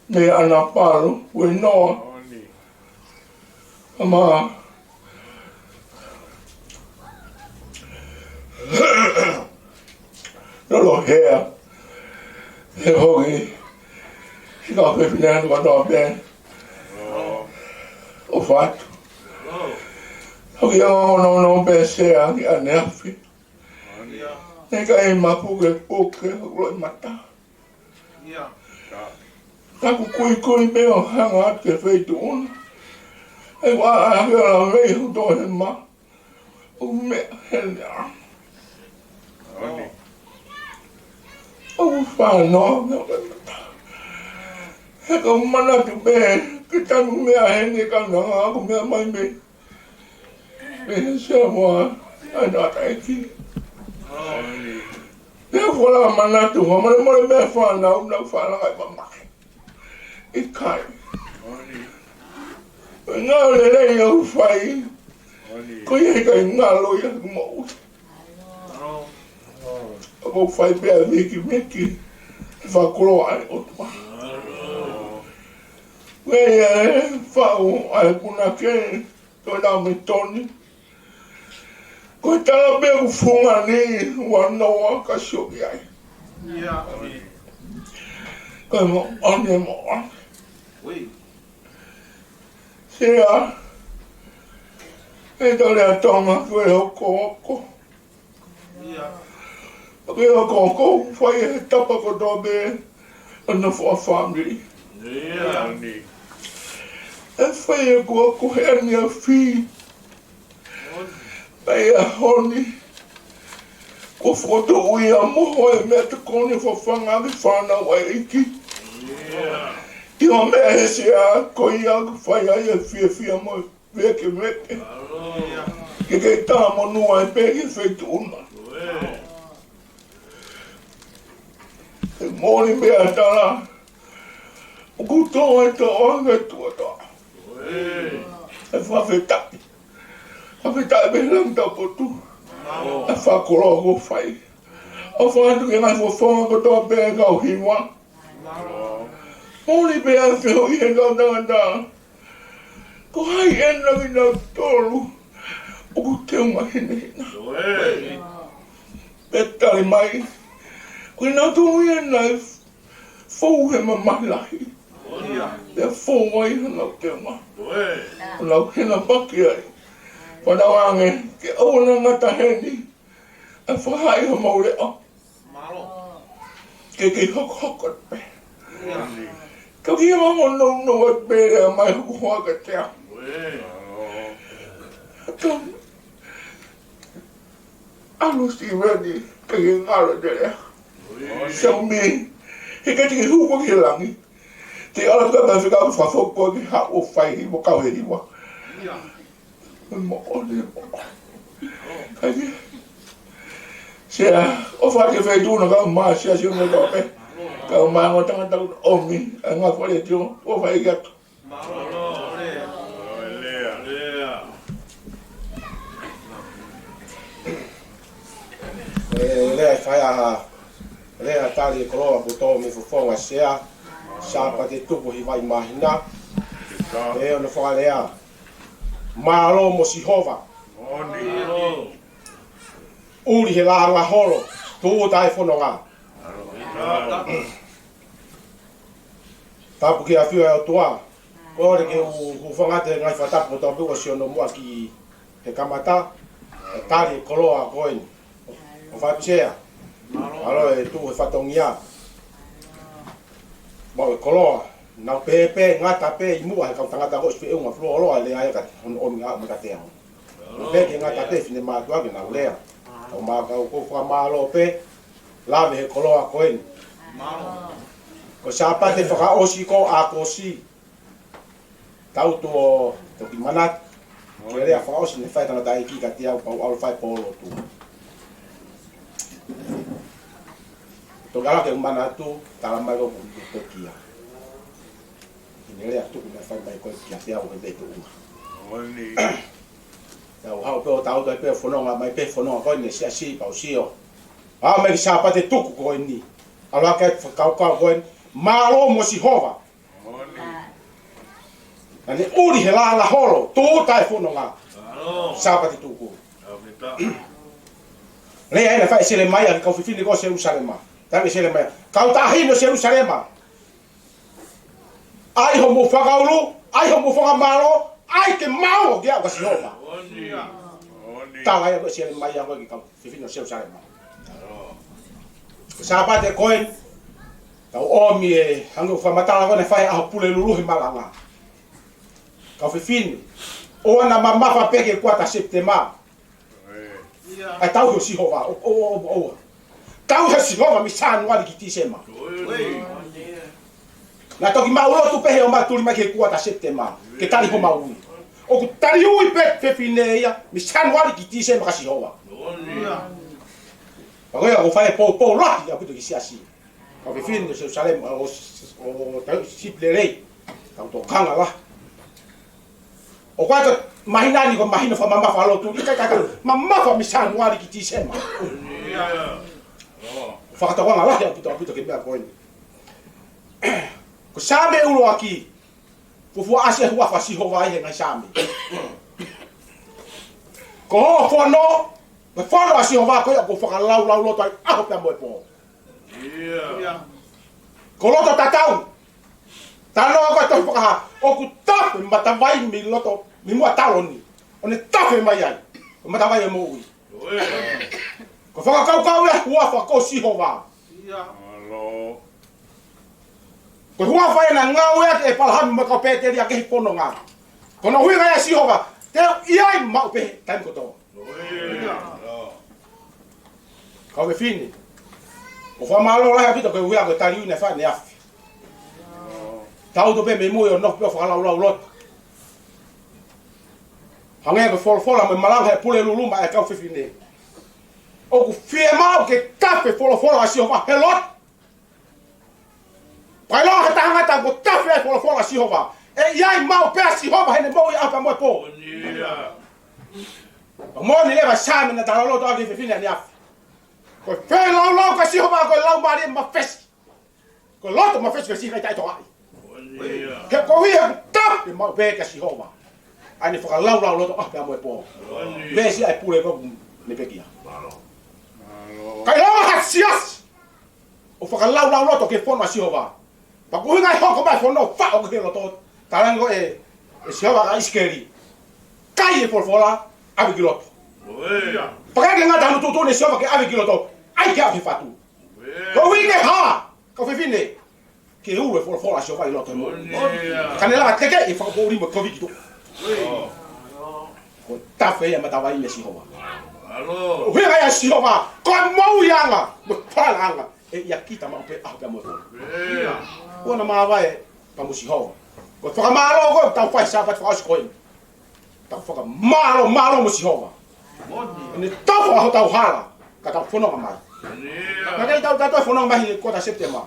Me ana palo we no. Ama lo hea. He hogi. Kau kepikiran kau dah ben, ofat. Kau yang no besar, yang nervi. Nega emak puke, kau mata. Aku kui beo hangat ke feitun. Aku aku orang beo tu emak. Me hella. Aku fano. Kau mana tu ben, kita me ahli kan aku me main be. Be semua ada lagi. Dia fola mana tu, mana be fan na fan kai mamak. Ikai. Ngau le yo fai. Ko ye kai ngalo ya mo. Aku fai be meki. Fa kolo ai otma. Wei fau ai kuna ke to da mi toni. Ko tala be funga ni wano ka shoki ai. Ya. Ko mo ane mo. Wei. Sia. E to le toma ko. Ya. Ko fai tapa ko do be ana for family. Ya. E whaia kua ko herne a whi. Pai a honi. Ko whoto ui a moho e mea te kone whawhanga ki whanau ai iki. I o mea he se a koi a whaia i a whia mo veke. Ke kei tā monua e pēki whaitu una. E mōni mea tala. O kutoa e ta oanga tuata. E whawhetai. Whawhetai me lang tau potu. E whakoro ko whai. O whantu ke ngai whawhonga ko toa pēka o hiwa. Oli be a ke o ia ngau tangata. Ko hai ena ki nau tolu. O ku te unga hene hina. Petari mai. Ko nau tolu ia nai. Fou he mamalahi. Pea fou ai nau te unga. Nau hena paki ai. Whanau ange. Ke auna ngata heni. A whahai ha maureo. Ke hok at pe. Kau kia mango no at pe rea mai hok at tea. Kau alu si ready kaya ngara dere. Siang mi hika tiki huwa ki langi. Te ala ka ba fika fa fok ko ki ha o fai hi mo kau he hi wa. Mo ole mo. Kaya sia o fa ke fe du na ka ma sia si mo ko pe. Ka ma ngo tanga ta o mi nga ko le tio o fa i gat. Lea whai aha, lea tali e koroa po tō me whawhonga sea, sāpa te tupu hi vai mahina, e ona whakalea, mālo mo si hova, uri he langa holo, tō tai whanonga. Tapu ki a whiu e o toa, kore ke u whangate ngai whatapu tō pua si ono mua ki he kamata, tali e koroa koeni. O whapsea, alo e tu he whatongia. Mau e koloa, nau pepe, ngata pe i mua he kau tangata hos pe eunga flua oloa le aia kat hon omi a maka te hon. Peke ngata pe fine maa tuage nau lea. Au maa kau kofua maa lo pe, lave he koloa koeni. Ko sapa te whaka osi ko a kosi. Tau tuo toki manat. Ke rea whaka osi ne whaitana tai ki ka te au pau au whai polo tu. To gala ke mana tu tala mai go to kia. Ni le tu na fa mai ko kia te au de tu. Oni. Ya o ha pe tau to pe fono nga mai pe fono ko ni sia si pa sio. Ah me sa pa te tu ko ni. Ala ka ka ko malo mo si hova. Oni. Ani uri he la holo tu tai fono nga. Sa pa te tu ko. Le ai na fa se le mai a ka fifini ko se Jerusalema. Tangi se le mai. Ka ta hino se Jerusalema. Ai ho mo fagaulu, ai ho mo faga malo, ai ke mau ke a si hopa. Oni. Ta vai ko se le mai a ko ki ka fifini se Jerusalema. Sa pa te koen. Ta o mi e hango fa matala ko na fa a pule lulu hi malanga. Ka fifini. O na mama fa peke 4 Septemba. Ai tau si hova o tau si hova mi san wali ki tisema na toki maulo tu pehe o matuli mai ke 4 Septemba ke tali ho mau o ku tali ui pe fineia mi san wali ki tisema ka si hova agora o fai po lá ya puto ki si asi ka pe fin de Jerusalem o si plelei ka to kanga la o quanto mahinani ko mahina fa mama fa lo tu ka mama fa misan wali ki tisema fa ta wanga la ya puto ke ba ko ni ko sabe ulo aki fu ase huwa fa si hova ye ngai same ko fo no ba fo no asi hova ko ya ko fa lau lo tai a ko pe mo po ko lo to tatau talo ko to fa o ku tap mata vai mi loto mi mo taloni one tap mai ai mata vai mo ui ko fa kau le huwa fa ko si hova alo ko huwa fa na ngau e palham ma ko pete dia ke pono nga ko no hui ga si hova te iai ma pe tan ko to ko ve fini o fa malo la habito ko hui ga tariu ne fa ne af tau do pe me mo yo no pe fa la lot hange ko fol me malang he pule lulu ma e ka fe fini o ku fie mau ke kafe fol asi hova helot pai lo hata hata ko kafe fol asi hova e yai mau pe asi hova hene mo ya pa mo po mo ni leva chame na talo to ake fe fini ani af ko fe lo ka si hova ko lau mari ma fes Ko loto ma fes si kai to ai. Ke ko wi tap e ma be ka si hova. Ai fa lau loto ah pe mo po. Ve si ai pule ko me pe kia. Kai lo ha sias. O fa lau loto ke fon ma si hova. Pa ko ngai ho ko ba fon no fa o ke loto. Tarango e si hova ka iskeri. Kai e por fola ave ki loto. Pakai ke ngata no tutu ne si hova ke ave ki loto. Ai ke ave fatu. Ko wi ke ha. Ko fe fine. Ke u e fola si hova i loto mo. Kanela ka teke e fa ko ri mo ko vi ki. Ko tafe ya mata vai si hova. Alo. Hui ya si hova. Ko mau yanga. Mo palanga. E ya kita ma pe ah pe mo. Ona ma vai pa mo si hova. Ko fa malo ko ta fa sa fa fa ko. Ta fa malo mo si hova. Ni ta fa ta hala. Ka ta fono ma. Na kai ta fono ma hi ko ta september.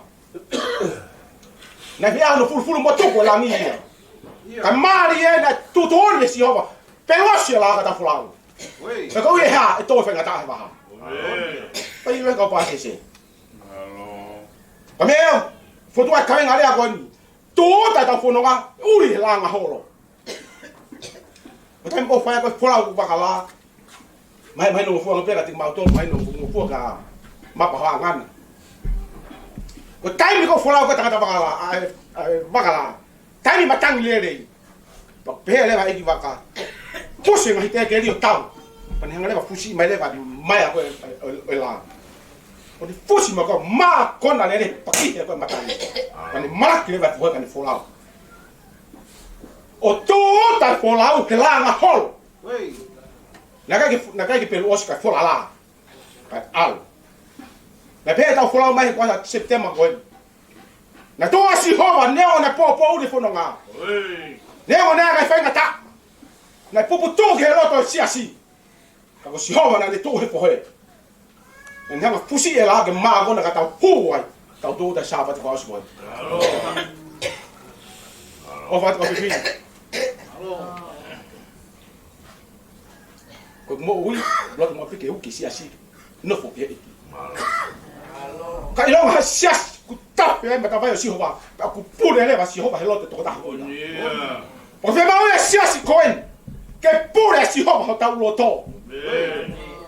Na via no fulu mo to ko la ni. Ka mari e na tutu on si hova. Pero si la ka ta fulao. Ka ko ye ha e to fa ta ha ba. Pa i le ka pa se. Ka me foto a ka ngale a ko ni. To ta fono nga uri la nga holo. Ka ko fa ko fulao ba ka la. Mai no fu nga pe ka tik ma to mai no fu ka ma pa ha ngan. Ko tai mi ko fulao ko ta ba ka la. Ba ka la. Tai mi matang le le. Ba pe le ba i ba ka. Pusi ngai te ke rio tau. Pa ni ngale ba fusi mai le ba mai ko e la. O di fusi ma ko ma ko na le pa ki ko matang. Pa ni ma ke ba ko ka ni fulao. O to ta fulao ke la nga hol. Na kai ki pelu Oscar fola la. Ka al. Na pe ta fulao mai ko September ko. Na to si hova neo na po uri fono nga. Neo na ga fa nga ta. Na pupu to ke loto si asi. Ka ko si hova na le to he po he. En hanga pusi e la ke ma go na ka ta hu ai. Ta do da sa va ko so. O va ko fi. Ko mo ui, loto mo pike u ki si asi. No fo ke. Ka ilong ha sias. Ku tape ai mata vai si hova. Ku pure le va si hova he loto to da. O fe ma o si asi koen. Ke pure si hova ho ta loto.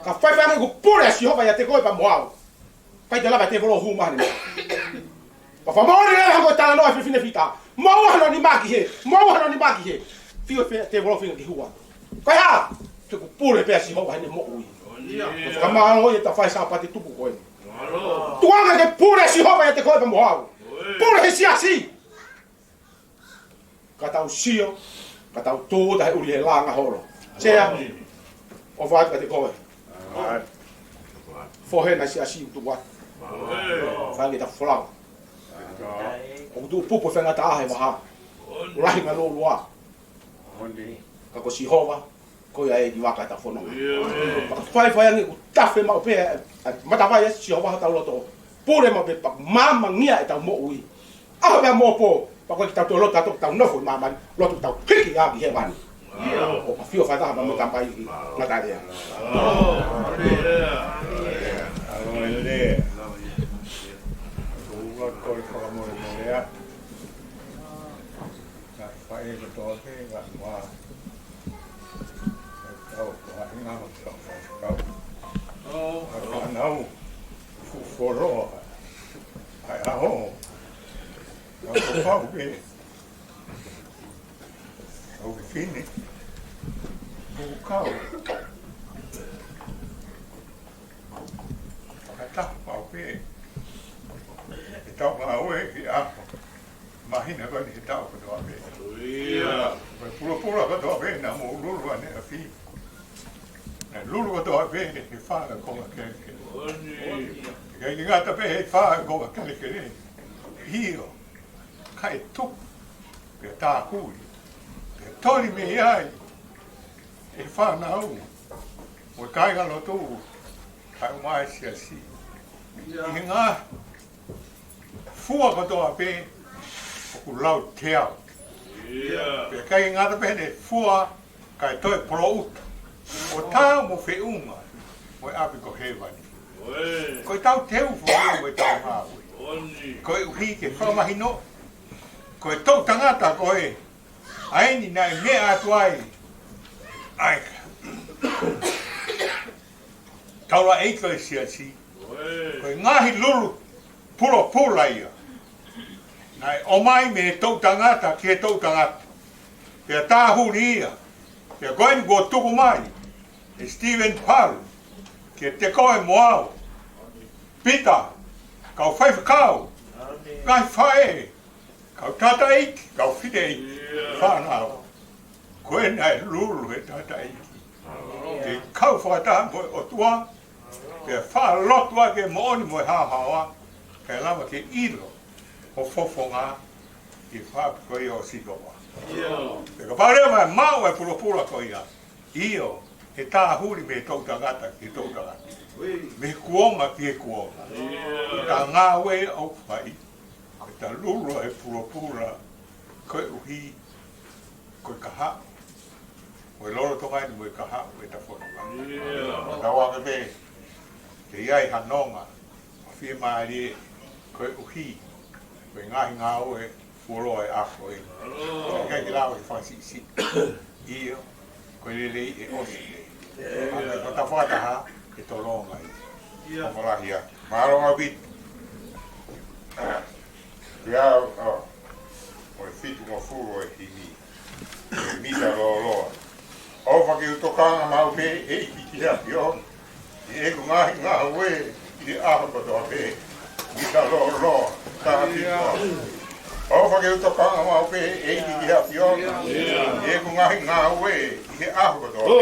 Ka fai fai ku pure si hova ya te koi pa moao. Pai te lava te volo hu mani. Pa fa mo le ha ko ta no fe fine fita. Mo ha no ni maki he. Mo ha no ni maki he. Fio fe te volo fine ki hua. Ka ha. Te ku pure pe si hova ni mo ui. Ka ma ho ye ta fai sa pa te tupu koen. Tu anga ke pure si hova ya te koi pa moao. Pure si asi. Ka tau sio. Ka tau tō tahi uri he langa holo. Sea, o whaat ka te koe. Fohe na si asi utu wat. Whaangi ta whalau. O kutu pupu whenga ta ahe waha. Urahi ngā lō lua. Ka ko si hova, koe ae ki waka ta whono. Ka whai whaiangi ku tawhi mau pe, matawai si hova hata loto. Pure mau pe pak mama ngia e tau mo ui. Aho mea mo po. Pakoi kita tolo tato tau nofo maman lotu tau hiki ya ki hewan. O fio fata ba mo tampai ngataria. Ua koi whakamoe morea. Ka whae ko tōke ka wā. Kau wā inga mo kau. Ka anau. Fuforo. Ai aho. Kau pau ke. Kau ke fine. Kau. Kata pau ke. E tau ngā oe ki ako. Mahina koe ni tau ko toa ke. Koe pura ko toa ke na mo lulu ane a fi. Na lulu ko toa ke he whāna konga kere. Kei ngata pe he whāna konga kere. Hio. Kai tuk, pe tā kui, pe tori me ai, e whanau, o kai ngalo tū, kai mai si asi. I ngā, fua katoa pe, o ku lau te au. Pe kai ngata pe ne fua, kai toi polo uta. O tā mo whi unga, mo api ko hewani. Ko tau teu fua mo tau ngā ui. Koe uhi ke whamahino. Koe tau tangata koe. Aini nai mea atu ai. Ai. Taula eiko e si. Koe ngahi lulu pula ia. Nai omai me tau tangata ke tau tangata. Pea tāhuri ia. Pea koe ni kua tuku mai. E Stephen Paul. Ke te koe moao. Pita. Kau whaifakau. Ngai whae. Kau tata eiki. Kau white eiki. Whanau. Koe nai lulu he tata eiki. Ke kau whakataha moe o tua. Pea whalotua ke mooni moe hahawa. Kai lama ke ilo. O fofonga. I whapikoe o sikowa. Pea ka parea mai mau e pula koe ia. Io. He tāhuri me tau tangata ki tau tangata. Me kuonga ki e kuonga. Ta ngā wei au whai. Ta lulu e pula. Koe uhi. Koe kaha. Koe loro tongai ni moe kaha. Koe ta whanonga. Ta wanga me. Te iai hanonga. Whie maari e. Koe uhi. Koe ngahi ngā oe. Fuoro e ako e. Kai ki lawa ki whansisi. Io. Koe lelei e osi e. Ko ta whataha e tolonga i. O marahi ake. Maronga bit. Kia o e fitu mo furu e hini. E mita loa. O whaki utokanga mau me e ki hea pio. I egu ngahi ngā ue i aho kotoa pe. Mita loa. Taha pito. O whaki utokanga mau pe e ki hea pio. I egu ngahi ngā ue i he aho kotoa pe.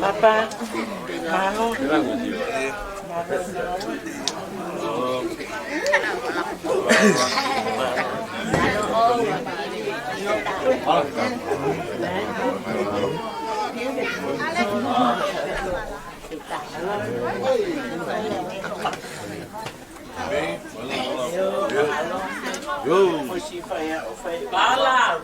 Papa, malo. Bala.